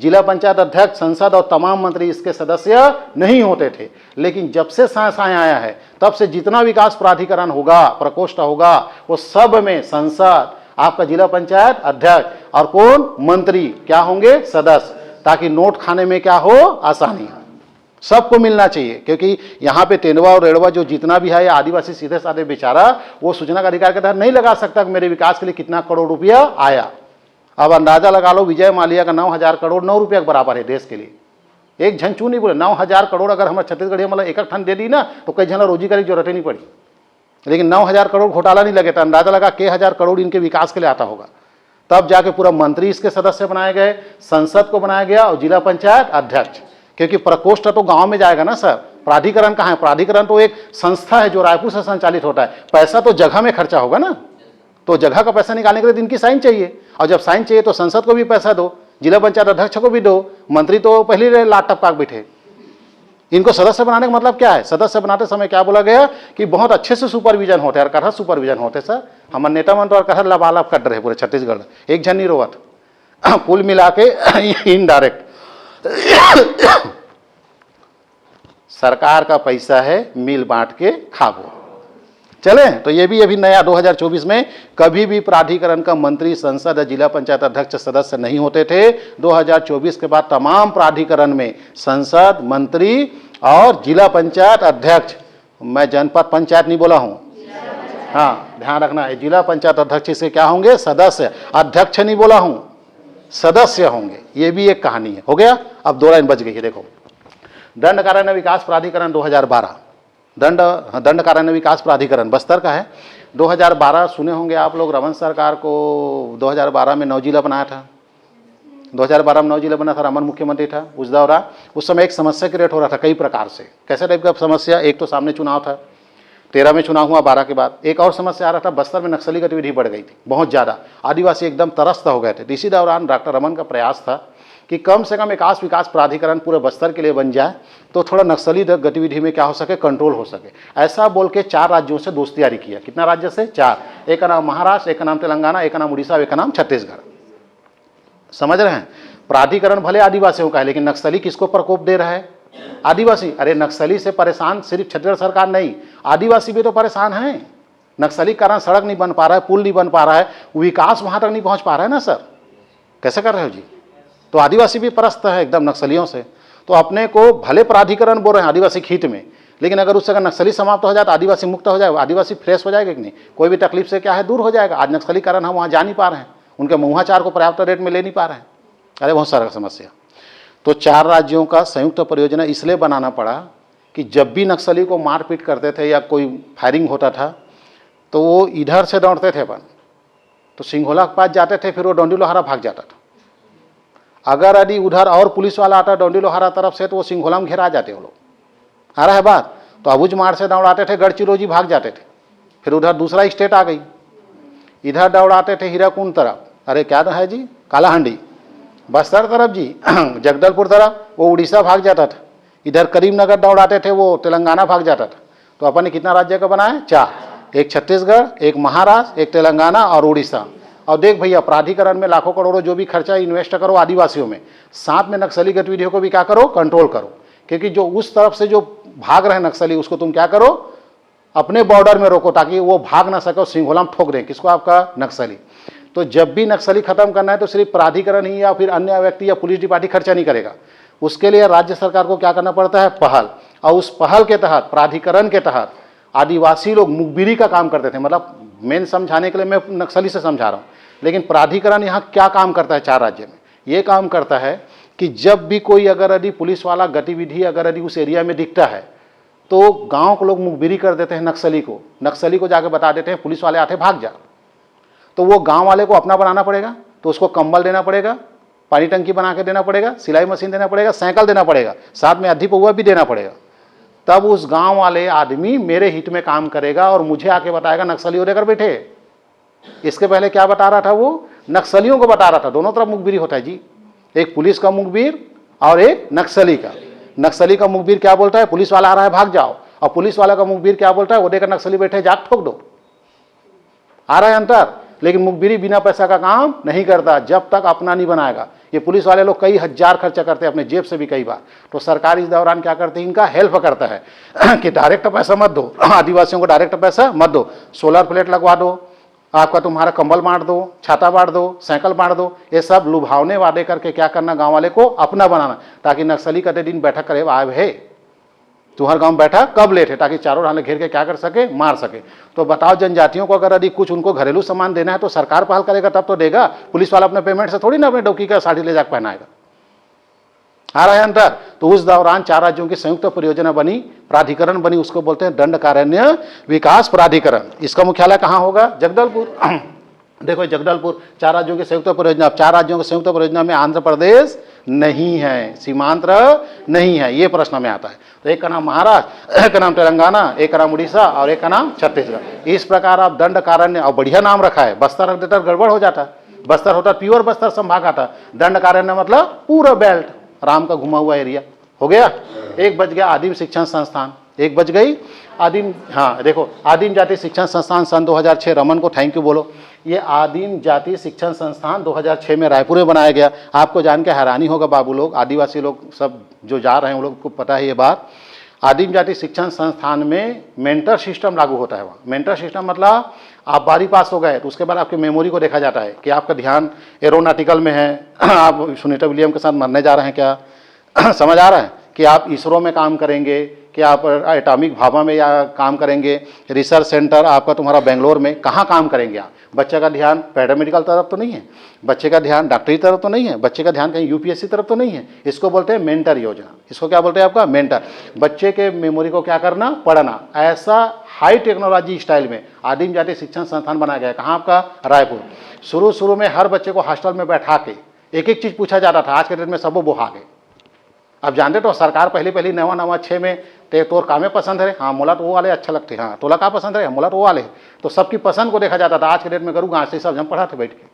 जिला पंचायत अध्यक्ष, संसद और तमाम मंत्री इसके सदस्य नहीं होते थे। लेकिन जब से साय आया है, तब से जितना विकास प्राधिकरण होगा, प्रकोष्ठ होगा, वो सब में संसद, आपका जिला पंचायत अध्यक्ष और कौन? मंत्री क्या होंगे? सदस्य, ताकि नोट खाने में क्या हो? आसानी। सबको मिलना चाहिए, क्योंकि यहाँ पे तेंदुआ और रेड़वा जो जितना भी है, आदिवासी सीधे साधे बेचारा वो सूचना का अधिकार के तहत नहीं लगा सकता कि मेरे विकास के लिए कितना करोड़ रुपया आया। अब अंदाजा लगा लो, विजय माल्या का 9,000 करोड़ 9 रुपये के बराबर है देश के लिए। एक झंचू नहीं बोले, 9,000 करोड़ अगर हमारे छत्तीसगढ़ मतलब एक ठन दे दी ना, तो कई झना रोजी की जरूरत ही नहीं पड़ी। लेकिन 9,000 करोड़ घोटाला नहीं लगे, तो अंदाजा लगा के 1,000 करोड़ इनके विकास के लिए आता होगा। तब जाके पूरा मंत्री इसके सदस्य बनाए गए, संसद को बनाया गया और जिला पंचायत अध्यक्ष। क्योंकि प्रकोष्ठ तो गांव में जाएगा ना सर, प्राधिकरण कहाँ है? प्राधिकरण तो एक संस्था है जो रायपुर से संचालित होता है। पैसा तो जगह में खर्चा होगा ना, तो जगह का पैसा निकालने के लिए इनकी साइन चाहिए, और जब साइन चाहिए तो संसद को भी पैसा दो, जिला पंचायत अध्यक्ष को भी दो, मंत्री तो पहले लाट टपका बैठे। इनको सदस्य बनाने का मतलब क्या है? सदस्य बनाते समय क्या बोला गया कि बहुत अच्छे से सुपरविजन होते हैं, और कहा सुपरविजन होते सर। हमारे नेता मंत्री और कहा लबालब कर रहे पूरे छत्तीसगढ़, एक झन नहीं रोवत। कुल मिला के इनडायरेक्ट सरकार का पैसा है, मिल बांट के खाबो। चले। तो ये भी अभी नया 2024 में कभी भी प्राधिकरण का मंत्री, संसद या जिला पंचायत अध्यक्ष सदस्य नहीं होते थे। 2024 के बाद तमाम प्राधिकरण में संसद, मंत्री और जिला पंचायत अध्यक्ष, मैं जनपद पंचायत नहीं बोला हूं, हाँ ध्यान रखना है, जिला पंचायत अध्यक्ष से क्या होंगे, सदस्य, अध्यक्ष नहीं बोला हूं, सदस्य होंगे। ये भी एक कहानी है। हो गया, अब 2 लाइन बच गई है। देखो, दंड कारण्य विकास प्राधिकरण 2012, दंड कारण्य विकास प्राधिकरण बस्तर का है। 2012 सुने होंगे आप लोग, रमन सरकार को 2012 में 9 जिला बनाया था। 2012 में 9 जिला बना था, रमन मुख्यमंत्री था उस दौरान। उस समय एक समस्या क्रिएट हो रहा था कई प्रकार से। कैसे टाइप का समस्या? एक तो सामने चुनाव था, 13 में चुनाव हुआ, 12 के बाद। एक और समस्या आ रहा था, बस्तर में नक्सली गतिविधि बढ़ गई थी बहुत ज़्यादा, आदिवासी एकदम त्रस्त हो गए थे। इसी दौरान डॉक्टर रमन का प्रयास था कि कम से कम विकास प्राधिकरण पूरे बस्तर के लिए बन जाए, तो थोड़ा नक्सली गतिविधि में क्या हो सके, कंट्रोल हो सके। ऐसा बोल के 4 राज्यों से दोस्तियारी किया। कितना राज्य से? 4। एक का नाम महाराष्ट्र, एक का नाम तेलंगाना, एक का नाम उड़ीसा, एक का नाम छत्तीसगढ़। समझ रहे हैं? प्राधिकरण भले आदिवासियों का है, लेकिन नक्सली किसको प्रकोप दे रहा है? आदिवासी। अरे नक्सली से परेशान सिर्फ छत्तीसगढ़ सरकार नहीं, आदिवासी भी तो परेशान है। नक्सली कारण सड़क नहीं बन पा रहा है, पुल नहीं बन पा रहा है, विकास वहां तक नहीं पहुंच पा रहा है ना सर। कैसे कर रहे हो जी? तो आदिवासी भी परस्त है एकदम नक्सलियों से। तो अपने को भले प्राधिकरण बोल रहे हैं आदिवासी खीत में, लेकिन अगर उससे अगर नक्सली समाप्त हो जाए तो आदिवासी मुक्त हो जाएगा, आदिवासी फ्रेश हो जाएगा कि नहीं, कोई भी तकलीफ से क्या है दूर हो जाएगा। आज नक्सली कारण हम वहाँ जा नहीं पा रहे हैं, उनके मुहाचार को पर्याप्त रेट में ले नहीं पा रहे हैं। अरे बहुत सारा समस्या। तो 4 राज्यों का संयुक्त परियोजना इसलिए बनाना पड़ा कि जब भी नक्सली को मारपीट करते थे या कोई फायरिंग होता था तो वो इधर से दौड़ते थे अपन, तो सिंघोला के पास जाते थे, फिर वो डोंडी लोहारा भाग जाता था। अगर यदि उधर और पुलिस वाला आता डोंडी लोहारा तरफ से तो वो सिंघोला में घेरा जाते वो लोग। आ रहा है बात? तो अबुझ मार से दौड़ाते थे, गढ़चिरौंजी भाग जाते थे। फिर उधर दूसरा स्टेट आ गई, इधर दौड़ाते थे हीराकुंड तरफ, अरे क्या है जी, कालाहांडी, बस्तर तरफ जी, जगदलपुर तरफ, वो उड़ीसा भाग जाता था। इधर करीमनगर दौड़ाते थे, वो तेलंगाना भाग जाता था। तो अपन ने कितना राज्य का बनाया? 4, एक छत्तीसगढ़, एक महाराष्ट्र, एक तेलंगाना और उड़ीसा। और देख भैया, प्राधिकरण में लाखों करोड़ों जो भी खर्चा इन्वेस्ट करो आदिवासियों में, साथ में नक्सली गतिविधियों को भी क्या करो, कंट्रोल करो। क्योंकि जो उस तरफ से जो भाग रहे नक्सली, उसको तुम क्या करो, अपने बॉर्डर में रोको, ताकि वो भाग ना सके, सिंघोला में ठोक दें किसको, आपका नक्सली। तो जब भी नक्सली खत्म करना है तो सिर्फ प्राधिकरण ही या फिर अन्य व्यक्ति या पुलिस डिपार्टमेंट खर्चा नहीं करेगा, उसके लिए राज्य सरकार को क्या करना पड़ता है, पहल। और उस पहल के तहत, प्राधिकरण के तहत आदिवासी लोग मुखबिरी का काम करते थे। मतलब मेन समझाने के लिए मैं नक्सली से समझा रहा हूँ, लेकिन प्राधिकरण यहाँ क्या काम करता है 4 राज्य में? ये काम करता है कि जब भी कोई अगर यदि पुलिस वाला गतिविधि अगर यदि उस एरिया में दिखता है तो गांव के लोग मुखबिरी कर देते हैं नक्सली को जाके बता देते हैं पुलिस वाले आते भाग जा। तो वो गांव वाले को अपना बनाना पड़ेगा, तो उसको कंबल देना पड़ेगा, पानी टंकी बना के देना पड़ेगा, सिलाई मशीन देना पड़ेगा, साइकिल देना पड़ेगा, साथ में आधी पौवा भी देना पड़ेगा। तब उस गांव वाले आदमी मेरे हित में काम करेगा और मुझे आके बताएगा नक्सली हो लेकर बैठे। इसके पहले क्या बता रहा था वो? नक्सलियों को बता रहा था। दोनों तरफ मुखबिरी होता है जी, एक पुलिस का मुखबिर और एक नक्सली का। नक्सली का मुखबिर क्या बोलता है, पुलिस वाला आ रहा है भाग जाओ, और पुलिस वाला का मुखबिर क्या बोलता है, वो देखकर नक्सली बैठे जाग ठोक दो। आ रहा है अंतर? लेकिन मुखबिरी बिना पैसा का काम नहीं करता जब तक अपना नहीं बनाएगा। ये पुलिस वाले लोग कई हजार खर्चा करते हैं अपने जेब से भी कई बार। तो सरकार इस दौरान क्या करती है, इनका हेल्प करता है कि डायरेक्ट पैसा मत दो, आदिवासियों को डायरेक्ट पैसा मत दो, सोलर प्लेट लगवा दो, आपका तुम्हारा कंबल बांट दो, छाता बांट दो, साइकिल बांट दो। ये सब लुभावने वादे करके क्या करना, गांव वाले को अपना बनाना, ताकि नक्सली कते दिन बैठक करे आए है तुम्हारे गांव बैठा कब लेट है, ताकि चारों ढाले घेर के क्या कर सके, मार सके। तो बताओ, जनजातियों को अगर यदि कुछ उनको घरेलू सामान देना है तो सरकार पहल करेगा तब तो देगा। पुलिस वाला अपने पेमेंट से थोड़ी ना अपने डौकी का साड़ी ले जाकर पहनाएगा। आ रहा है अंतर? तो उस दौरान 4 राज्यों की संयुक्त परियोजना बनी, प्राधिकरण बनी, उसको बोलते हैं दंड कारण्य विकास प्राधिकरण। इसका मुख्यालय कहाँ होगा? जगदलपुर। देखो जगदलपुर, 4 राज्यों की संयुक्त परियोजना। 4 राज्यों की संयुक्त परियोजना में आंध्र प्रदेश नहीं है, सीमांध्र नहीं है, ये प्रश्न में आता है। तो एक का नाम महाराष्ट्र, एक का नाम तेलंगाना, एक का नाम उड़ीसा और एक का नाम छत्तीसगढ़। इस प्रकार आप दंड कारण्य, और बढ़िया नाम रखा है, बस्तर रख देता गड़बड़ हो जाता। बस्तर होता प्योर बस्तर संभाग आता, दंड कारण्य मतलब पूरा बेल्ट, राम का घुमा हुआ एरिया। हो गया? एक बच गया आदिम शिक्षण संस्थान, एक बच गई आदिम, हाँ देखो, आदिम जाति शिक्षण संस्थान सन 2006, रमन को थैंक यू बोलो। ये आदिम जाति शिक्षण संस्थान 2006 में रायपुर में बनाया गया। आपको जान के हैरानी होगा बाबू लोग, आदिवासी लोग सब जो जा रहे हैं उन लोग को पता है ये बात। आदिम जाति शिक्षण संस्थान में मेंटर सिस्टम लागू होता है। वहाँ मेंटर सिस्टम मतलब आप 12वीं पास हो गए तो उसके बाद आपकी मेमोरी को देखा जाता है कि आपका ध्यान एरोनॉटिकल में है, आप सुनीता विलियम के साथ मरने जा रहे हैं क्या समझ आ रहा है, कि आप इसरो में काम करेंगे, कि आप एटॉमिक भाभा में या काम करेंगे, रिसर्च सेंटर आपका तुम्हारा बेंगलोर में, कहाँ काम करेंगे आप। बच्चे का ध्यान पैरामेडिकल तरफ तो नहीं है, बच्चे का ध्यान डॉक्टरी तरफ तो नहीं है, बच्चे का ध्यान कहीं यूपीएससी तरफ तो नहीं है। इसको बोलते हैं मेंटर योजना। इसको क्या बोलते हैं आपका मेंटर। बच्चे के मेमोरी को क्या करना, पढ़ना। ऐसा हाई टेक्नोलॉजी स्टाइल में आदिम जाति शिक्षण संस्थान बनाया गया है। कहाँ आपका, रायपुर। शुरू में हर बच्चे को हॉस्टल में बैठा के एक एक चीज़ पूछा जाता था। आज के डेट में सब वो बुहा गए। अब जानते तो सरकार पहली नवा 6 में ते तोर कामे पसंद है, हाँ मोला तो वो वाले अच्छा लगते, हाँ तोला का पसंद है, मोला तो वो वाले। तो सबकी पसंद को देखा जाता था। आज के डेट में करूँ गाँव से सब हम पढ़ाते बैठ के।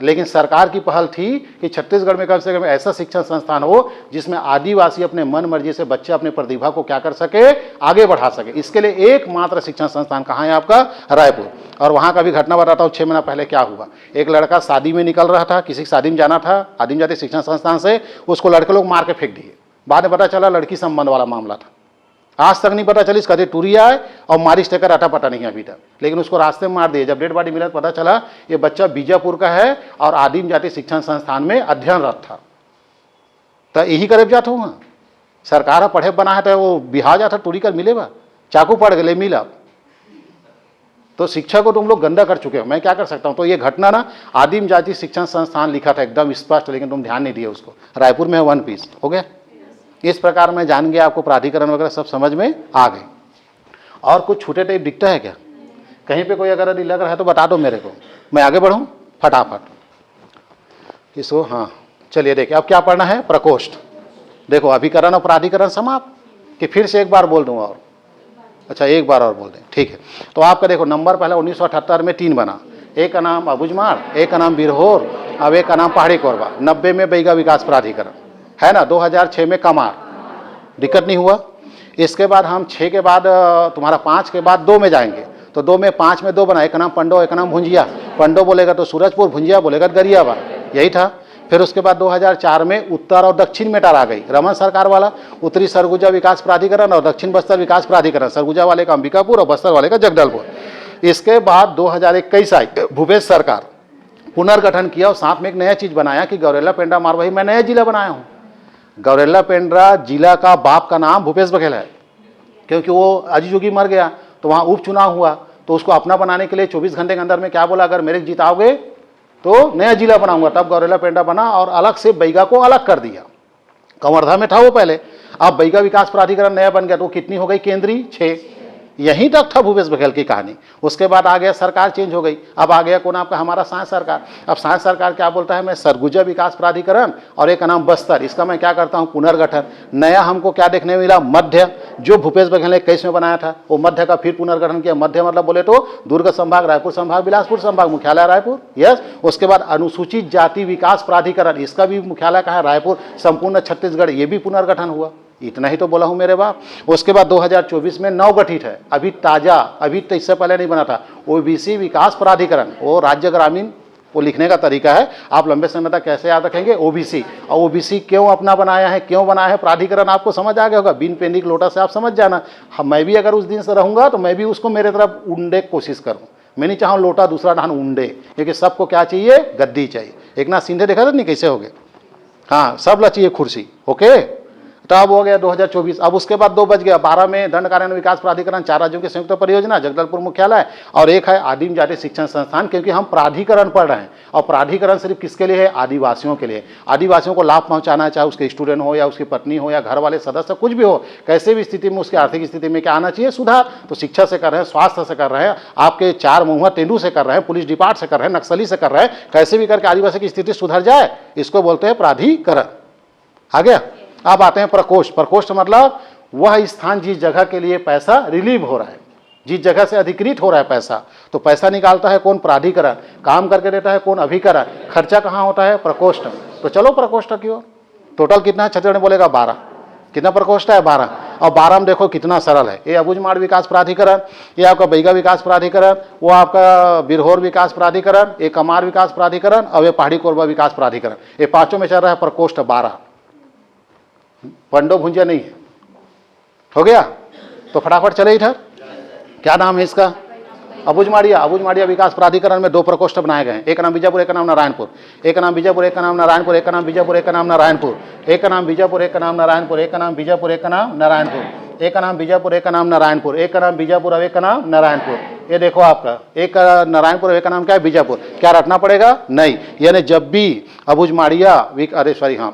लेकिन सरकार की पहल थी कि छत्तीसगढ़ में कम से कम ऐसा शिक्षण संस्थान हो जिसमें आदिवासी अपने मन मर्जी से बच्चे अपने प्रतिभा को क्या कर सके, आगे बढ़ा सके। इसके लिए एकमात्र शिक्षण संस्थान कहाँ है आपका, रायपुर। और वहाँ का भी घटना बताता हूँ। 6 महीना पहले क्या हुआ। एक लड़का शादी में निकल रहा था, किसी की शादी में जाना था आदिम जाति शिक्षण संस्थान से, उसको लड़के लोग मार के फेंक दिए। बाद में पता चला लड़की संबंध वाला मामला था। आज तक नहीं पता चली कभी टूरिया है और मारिश टेकर अटा पता नहीं अभी तक, लेकिन उसको रास्ते में मार दिए। जब डेड बॉडी मिला तो पता चला ये बच्चा बीजापुर का है और आदिम जाति शिक्षण संस्थान में अध्ययनरत था। तो यही करीब जाता हूँ वहाँ सरकार पढ़े बना है तो वो बिहार जाता टूरी कर मिले बा, चाकू पड़ गए मिला। तो शिक्षा को तुम लोग गंदा कर चुके हो, मैं क्या कर सकता हूँ। तो ये घटना ना आदिम जाति शिक्षण संस्थान लिखा था एकदम स्पष्ट, लेकिन तुम ध्यान नहीं दिए उसको। रायपुर में है, 1 पीस हो गया। इस प्रकार मैं जान गया, आपको प्राधिकरण वगैरह सब समझ में आ गए। और कुछ छूटे टाइप दिखता है क्या, कहीं पे कोई अगर यदि लग रहा है तो बता दो मेरे को, मैं आगे बढ़ूँ फटाफट इसको। हाँ चलिए देखिए अब क्या पढ़ना है, प्रकोष्ठ। देखो अभिकरण और प्राधिकरण समाप्त, कि फिर से एक बार बोल दूँ और, अच्छा एक बार और बोल दें, ठीक है। तो आपका देखो नंबर पहले 1978 में 3 बना। एक का नाम अबुझमाड़, एक का नाम बिरहोर, अब एक का नाम पहाड़ी कोरबा। 90 में बैगा विकास प्राधिकरण है ना। 2006 में कमार, दिक्कत नहीं हुआ। इसके बाद हम 6 के बाद तुम्हारा 5 के बाद 2 में जाएंगे। तो 2 में 5 में 2 बना, एक का नाम पंडो, एक का नाम भुंजिया। पंडो बोलेगा तो सूरजपुर, भुंजिया बोलेगा तो गरियाबाद, यही था। फिर उसके बाद 2004 में उत्तर और दक्षिण मेटर आ गई, रमन सरकार वाला। उत्तरी सरगुजा विकास प्राधिकरण और दक्षिण बस्तर विकास प्राधिकरण, सरगुजा वाले का अंबिकापुर और बस्तर वाले का जगदलपुर। इसके बाद 2021 आई, भूपेश सरकार पुनर्गठन किया और साथ में एक नया चीज बनाया कि गौरेला पेंड्रा मारवाही मैं नया जिला बनाया हूँ। गौरेला पेंड्रा जिला का बाप का नाम भूपेश बघेल है, क्योंकि वो अजी जोगी मर गया तो वहाँ उपचुनाव हुआ, तो उसको अपना बनाने के लिए 24 घंटे के अंदर में क्या बोला, अगर मेरे जिताओगे तो नया जिला बनाऊंगा। तब गौरेला पेंड्रा बना और अलग से बैगा को अलग कर दिया। कवर्धा में था वो पहले, अब बैगा विकास प्राधिकरण नया बन गया। तो कितनी हो गई केंद्रीय, 6। यहीं तक था भूपेश बघेल की कहानी। उसके बाद आ गया सरकार चेंज हो गई, अब आ गया कौन आपका, हमारा सांस सरकार। अब सांस सरकार क्या बोलता है, मैं सरगुजा विकास प्राधिकरण और एक का नाम बस्तर, इसका मैं क्या करता हूं पुनर्गठन। नया हमको क्या देखने मिला, मध्य, जो भूपेश बघेल ने 21 में बनाया था वो मध्य का फिर पुनर्गठन किया। मध्य मतलब बोले तो दुर्ग संभाग, रायपुर संभाग, बिलासपुर संभाग, मुख्यालय रायपुर, यस। उसके बाद अनुसूचित जाति विकास प्राधिकरण, इसका भी मुख्यालय कहाँ है, रायपुर। संपूर्ण छत्तीसगढ़, ये भी पुनर्गठन हुआ। इतना ही तो बोला हूं मेरे बाप। उसके बाद 2024 में नवगठित है, अभी ताजा, अभी तो इससे पहले नहीं बना था, ओबीसी विकास प्राधिकरण। वो राज्य ग्रामीण, वो लिखने का तरीका है, आप लंबे समय तक कैसे याद रखेंगे, ओबीसी। और ओबीसी क्यों अपना बनाया है, क्यों बनाया है प्राधिकरण, आपको समझ आ गया होगा। बिन पेंदी लोटा से आप समझ जाना। मैं भी अगर उस दिन से रहूंगा तो मैं भी उसको मेरे तरफ उंडे कोशिश करूँ। मैं नहीं चाहूँ लोटा दूसरा ढान उंडे, क्योंकि सबको क्या चाहिए, गद्दी चाहिए। एक ना सिंधे देखा था नहीं कैसे हो गए, हाँ सब ला चाहिए कुर्सी, ओके। तो अब हो गया 2024। अब उसके बाद 2 बज गया। 12 में दंड कार्यान्वयन विकास प्राधिकरण, 4 राज्यों की संयुक्त परियोजना, जगदलपुर मुख्यालय, और एक है आदिम जाति शिक्षण संस्थान। क्योंकि हम प्राधिकरण पढ़ रहे हैं और प्राधिकरण सिर्फ किसके लिए है, आदिवासियों के लिए। आदिवासियों को लाभ पहुंचाना है, चाहे उसके स्टूडेंट हो या उसकी पत्नी हो या घर वाले सदस्य कुछ भी हो, कैसे भी स्थिति में उसकी आर्थिक स्थिति में क्या आना चाहिए, सुधार। तो शिक्षा से कर रहे हैं, स्वास्थ्य से कर रहे हैं, आपके 4 मुँह तेंदू से कर रहे हैं, पुलिस डिपार्ट से कर रहे हैं, नक्सली से कर रहे हैं, कैसे भी करके आदिवासी की स्थिति सुधर जाए, इसको बोलते हैं प्राधिकरण। आ गया। अब आते हैं प्रकोष्ठ। प्रकोष्ठ मतलब वह स्थान जिस जगह के लिए पैसा रिलीव हो रहा है, जिस जगह से अधिकृत हो रहा है पैसा। तो पैसा निकालता है कौन, प्राधिकरण। काम करके देता है कौन, अभिकरण। खर्चा कहाँ होता है, प्रकोष्ठ। तो चलो प्रकोष्ठ की ओर। टोटल कितना है, छत्तीसगढ़ में बोलेगा 12। कितना प्रकोष्ठ है, 12। और 12 में देखो कितना सरल है। ये अबुझमाड़ विकास प्राधिकरण, ये आपका बैगा विकास प्राधिकरण, वो आपका बिरहोर विकास प्राधिकरण, ये कमार विकास प्राधिकरण, और ये पहाड़ी कोरबा विकास प्राधिकरण। ये पांचों में चल रहा है प्रकोष्ठ 12। पंडो भुंजिया नहीं है, हो गया? तो फटाफट चले इधर। क्या नाम है इसका? अबुझमाड़िया। अबुझमाड़िया विकास प्राधिकरण में 2 प्रकोष्ठ बनाए गए हैं, एक का नाम बीजापुर, एक का नाम नारायणपुर। एक का नाम बीजापुर, एक का नाम नारायणपुर, एक का नाम बीजापुर, एक का नाम नारायणपुर, एक का नाम बीजापुर, एक का नाम नारायणपुर, एक का नाम बीजापुर, एक का नाम नारायणपुर, एक का नाम बीजापुर, एक का नाम नारायणपुर, एक का नाम बीजापुर और एक का नाम नारायणपुर। ये देखो आपका एक का नारायणपुर, एक का नाम क्या है? बीजापुर। क्या रटना पड़ेगा? नहीं। यानी जब भी अबुझमाड़िया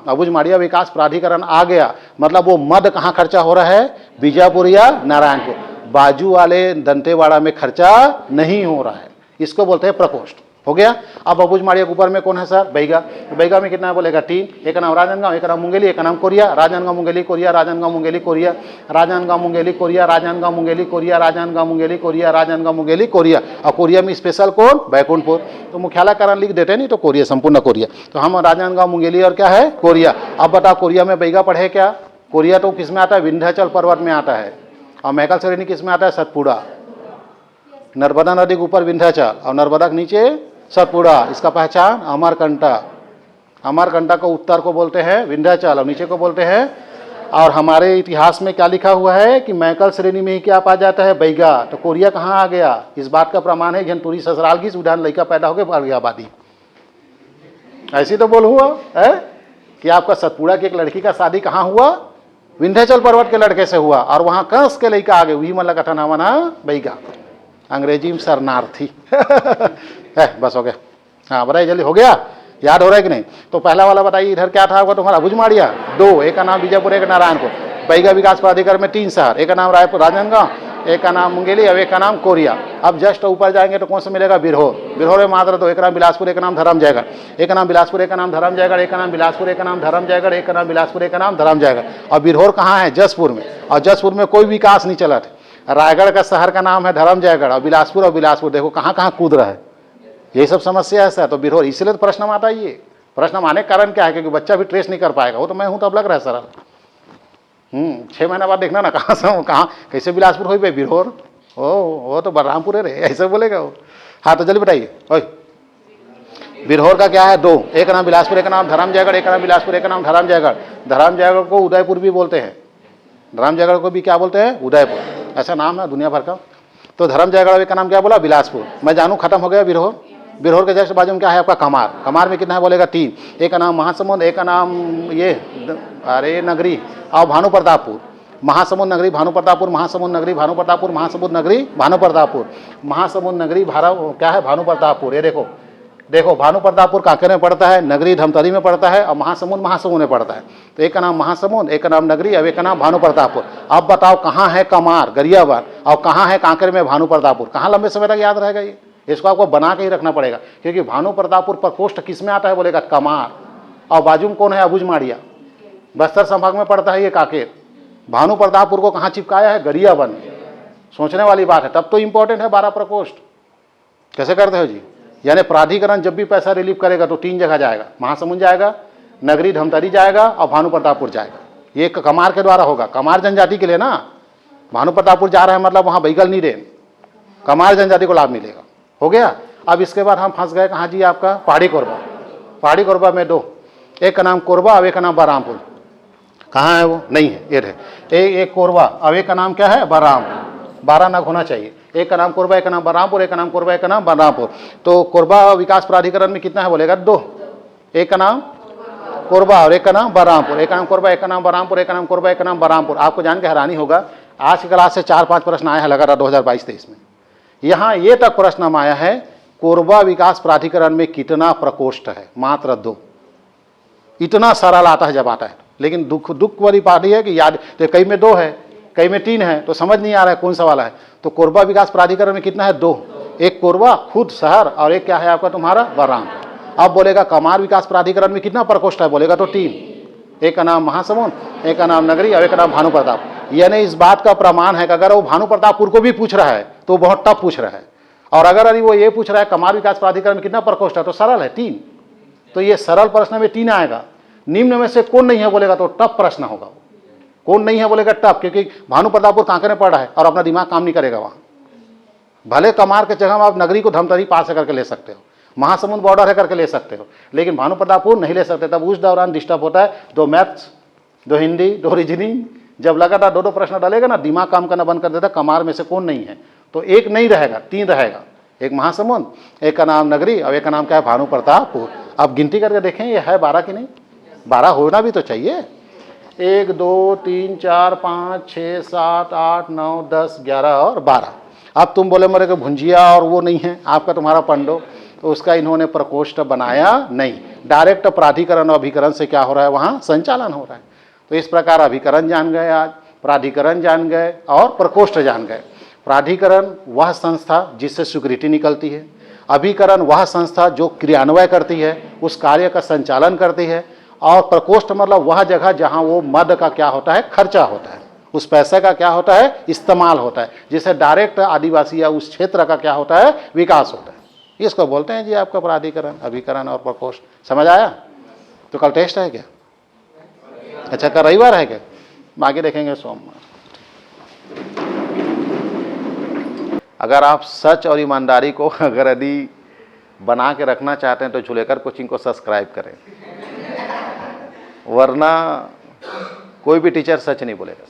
अबुझमाड़िया विकास प्राधिकरण आ गया, मतलब वो मद कहाँ खर्चा हो रहा है? बीजापुर या नारायणपुर। बाजू वाले दंतेवाड़ा में खर्चा नहीं हो रहा है, इसको बोलते हैं प्रकोष्ठ। हो गया? अब अबुझमाड़िया के ऊपर में कौन है सर? बैगा। बैगा में कितना बोलेगा? 3। एक का नाम राजनांदगांव, एक का नाम मुंगेली, एक का नाम Korea. Rajnandgaon Mungeli Korea, Rajnandgaon Mungeli Korea, Rajnandgaon Mungeli Korea, Rajnandgaon Mungeli Korea, Rajnandgaon Mungeli Korea, Rajnandgaon Mungeli Korea. और कोरिया में स्पेशल कौन? बैकुंठपुर। तो मुख्यालय कारण लिख देते हैं, नहीं तो कोरिया, संपूर्ण कोरिया। तो हम राजनांदगांव मुंगेली और क्या है? कोरिया। अब बताओ कोरिया में बैगा पढ़े क्या? कोरिया तो किस में आता है? विंध्याचल पर्वत में आता है। और मैकल श्रेणी किस में आता है? सतपुड़ा। नर्मदा नदी के ऊपर विंध्याचल और नर्मदा के नीचे सतपुड़ा। इसका पहचान अमरकंटक। अमरकंटक को उत्तर को बोलते हैं विंध्याचल और नीचे को बोलते हैं। और हमारे इतिहास में क्या लिखा हुआ है कि मैकल श्रेणी में ही क्या पा जाता है? बैगा। तो कोरिया कहाँ आ गया? इस बात का प्रमाण है घनपुरी ससुराल की सुधान लड़का पैदा होकर बढ़ गया आबादी। ऐसी तो बोल हुआ है कि आपका सतपुड़ा की एक लड़की का शादी कहाँ हुआ? विंध्याचल पर्वत के लड़के से हुआ और वहां कंस के लड़का आ गए, वही मतलब कथन हमारा बैगा, अंग्रेजी में शरणार्थी। है बस हो गया। हाँ बताइए जल्दी, हो गया? याद हो रहा है कि नहीं? तो पहला वाला बताइए इधर क्या था आपका तुम्हारा? अबुझमाड़िया 2, एक का नाम बीजापुर, एक नारायणपुर। बैगा विकास प्राधिकरण में 3 शहर, एक का नाम रायपुर राजनांदगांव, एक का नाम मुंगेली और एक का नाम कोरिया। अब जस्ट ऊपर जाएंगे तो कौन सा मिलेगा? बिरहोर। बिरहोर में मात्र 2, एक का नाम बिलासपुर, एक का नाम धरमजयगढ़, एक का नाम बिलासपुर, एक का नाम धरमजयगढ़, एक का नाम बिलासपुर, एक का नाम धरमजयगढ़, एक का नाम बिलासपुर, एक का नाम धरमजयगढ़। और बिरहोर कहाँ है? जसपुर में। और जसपुर में कोई विकास नहीं चला था। रायगढ़ का शहर का नाम है धरमजयगढ़ और बिलासपुर देखो कहाँ कहाँ कूद रहा है। यही सब समस्या है सर। तो बिरहोर, इसलिए तो प्रश्न आता है। ये प्रश्न आने का कारण क्या है? क्योंकि बच्चा भी ट्रेस नहीं कर पाएगा। वो तो मैं हूं तो अब लग रहा है सरल। 6 महीना बाद देखना ना कहाँ से हूँ, कहाँ कैसे बिलासपुर हो गए बिरहोर। वो तो बलरामपुर है रे, ऐसे बोलेगा वो। हाँ तो जल्दी बताइए। बिरहोर का क्या है? 2, एक का नाम बिलासपुर, एक का नाम धरमजयगढ़, एक का नाम बिलासपुर, एक का नाम धरमजयगढ़। धरमजयगढ़ को उदयपुर भी बोलते हैं। धरमजयगढ़ को भी क्या बोलते हैं? उदयपुर। ऐसा नाम है दुनिया भर का। तो धरमजयगढ़ का नाम क्या बोला? बिलासपुर। मैं जानू खत्म हो गया बिरहोर। बिरहोर के जस्ट बाजू में क्या है आपका? कमार। कमार में कितना है बोलेगा? 3, एक का नाम महासमुंद, एक का नाम ये नगरी और भानुप्रतापपुर। महासमुंद नगरी भानुप्रतापपुर, महासमुंद नगरी भानुप्रतापपुर, महासमुंद नगरी भानुप्रतापपुर, महासमुंद नगरी क्या है? भानुप्रतापपुर। ये देखो देखो भानुप्रतापपुर कांकेर में पड़ता है, नगरी धमतरी में पड़ता है और महासमुंद में पड़ता है। तो एक का नाम महासमुंद, एक का नाम नगरी और एक का नाम भानुप्रतापपुर। अब बताओ कहाँ है कमार गरियाबंद और कहाँ है कांकेर में भानुप्रतापपुर? कहाँ लंबे समय तक याद रहेगा ये? इसको आपको बना के ही रखना पड़ेगा, क्योंकि भानुप्रतापपुर प्रकोष्ठ किस में आता है बोलेगा? कमार। और बाजू में कौन है? अबुझमाड़िया। बस्तर संभाग में पड़ता है ये कांकेर। भानुप्रतापपुर को कहाँ चिपकाया है? गरियाबंद। सोचने वाली बात है। तब तो इंपॉर्टेंट है 12 प्रकोष्ठ। कैसे करते हो जी? यानी प्राधिकरण जब भी पैसा रिलीव करेगा तो 3 जगह जाएगा, महासमुंद जाएगा, नगरी धमतरी जाएगा और भानुप्रतापपुर जाएगा। ये कमार के द्वारा होगा। कमार जनजाति के लिए ना। भानुप्रतापपुर जा रहा है मतलब वहाँ बैगल नहीं रहे, कमार जनजाति को लाभ मिलेगा। हो गया? अब इसके बाद हम फंस गए कहाँ जी? आपका पहाड़ी कोरबा। पहाड़ी कोरबा में 2, एक का नाम कोरबा और एक का नाम बलरामपुर। कहाँ है वो? नहीं है, ये है एक कोरबा और एक का नाम क्या है? बलरामपुर। 12 नग होना चाहिए। एक का नाम कोरबा, एक का नाम बलरामपुर, एक का नाम कोरबा, एक का नाम बलरामपुर। तो कोरबा विकास प्राधिकरण में कितना है बोलेगा? 2, एक का नाम कोरबा और एक का नाम बलरामपुर। एक का नाम कोरबा, एक का नाम बलरामपुर, एक का नाम कोरबा, एक का नाम बलरामपुर। आपको जान के हैरानी होगा, आज की क्लास से 4-5 प्रश्न आए हैं लगातार 2022-23 में। यहाँ ये तक प्रश्न आया है कोरबा विकास प्राधिकरण में कितना प्रकोष्ठ है? मात्र 2। इतना सरल आता है जब आता है, लेकिन दुख वाली बात है कि याद तो कई में 2 है, कई में 3 है, तो समझ नहीं आ रहा है कौन सा वाला है। तो कोरबा विकास प्राधिकरण में कितना है? 2, एक कोरबा खुद शहर और एक क्या है आपका तुम्हारा? बलरामपुर। अब बोलेगा कमार विकास प्राधिकरण में कितना प्रकोष्ठ है बोलेगा? तो 3, एक का नाम महासमुंद, एक का नाम नगरी और एक का नाम भानुप्रताप। यानी इस बात का प्रमाण है कि अगर वो भानुप्रतापपुर को भी पूछ रहा है तो बहुत टफ पूछ रहा है, और अगर वो ये पूछ रहा है कमार विकास प्राधिकरण में कितना प्रकोष्ठ है तो सरल है 3। तो ये सरल प्रश्न में 3 आएगा। निम्न में से कौन नहीं है बोलेगा तो टफ प्रश्न होगा। कौन नहीं है बोलेगा? टफ, क्योंकि भानुप्रतापपुर कांकेर में पड़ रहा है और अपना दिमाग काम नहीं करेगा वहां। भले कमार के जगह में आप नगरी को धमतरी पास करके ले सकते हो, महासमुंद बॉर्डर है करके ले सकते हो, लेकिन भानुप्रतापपुर नहीं ले सकते। तब उस दौरान डिस्टर्ब होता है। 2 मैथ्स, 2 हिंदी, 2 रीजनिंग, जब लगातार 2-2 प्रश्न डालेगा ना, दिमाग काम करना बंद कर देता, कमार में से कौन नहीं है, तो एक नहीं रहेगा, 3 रहेगा, एक महासमुंद, एक का नाम नगरी और एक का नाम क्या है, भानु प्रतापपुर। आप गिनती करके देखें ये है 12 कि नहीं, 12 होना भी तो चाहिए। 1 2 3 4 5 6 7 8 9 10 11 और 12। अब तुम बोले मेरे को भुंजिया और वो नहीं है आपका, तुम्हारा पंडो, तो उसका इन्होंने प्रकोष्ठ बनाया नहीं, डायरेक्ट प्राधिकरण और अभिकरण से क्या हो रहा है, वहाँ संचालन हो रहा है। तो इस प्रकार अभिकरण जान गए, आज प्राधिकरण जान गए और प्रकोष्ठ जान गए। प्राधिकरण वह संस्था जिससे स्वीकृति निकलती है, अभिकरण वह संस्था जो क्रियान्वय करती है, उस कार्य का संचालन करती है, और प्रकोष्ठ मतलब वह जगह जहाँ वो मद का क्या होता है, खर्चा होता है, उस पैसे का क्या होता है, इस्तेमाल होता है, जिससे डायरेक्ट आदिवासी या उस क्षेत्र का क्या होता है, विकास होता है। इसको बोलते हैं जी आपका प्राधिकरण, अभिकरण और प्रकोष्ठ। समझ आया? तो कल टेस्ट है क्या? अच्छा, कल रविवार है क्या? आगे देखेंगे सोमवार। अगर आप सच और ईमानदारी को अगर यदि बना के रखना चाहते हैं तो झुलेकर कोचिंग को सब्सक्राइब करें, वरना कोई भी टीचर सच नहीं बोलेगा।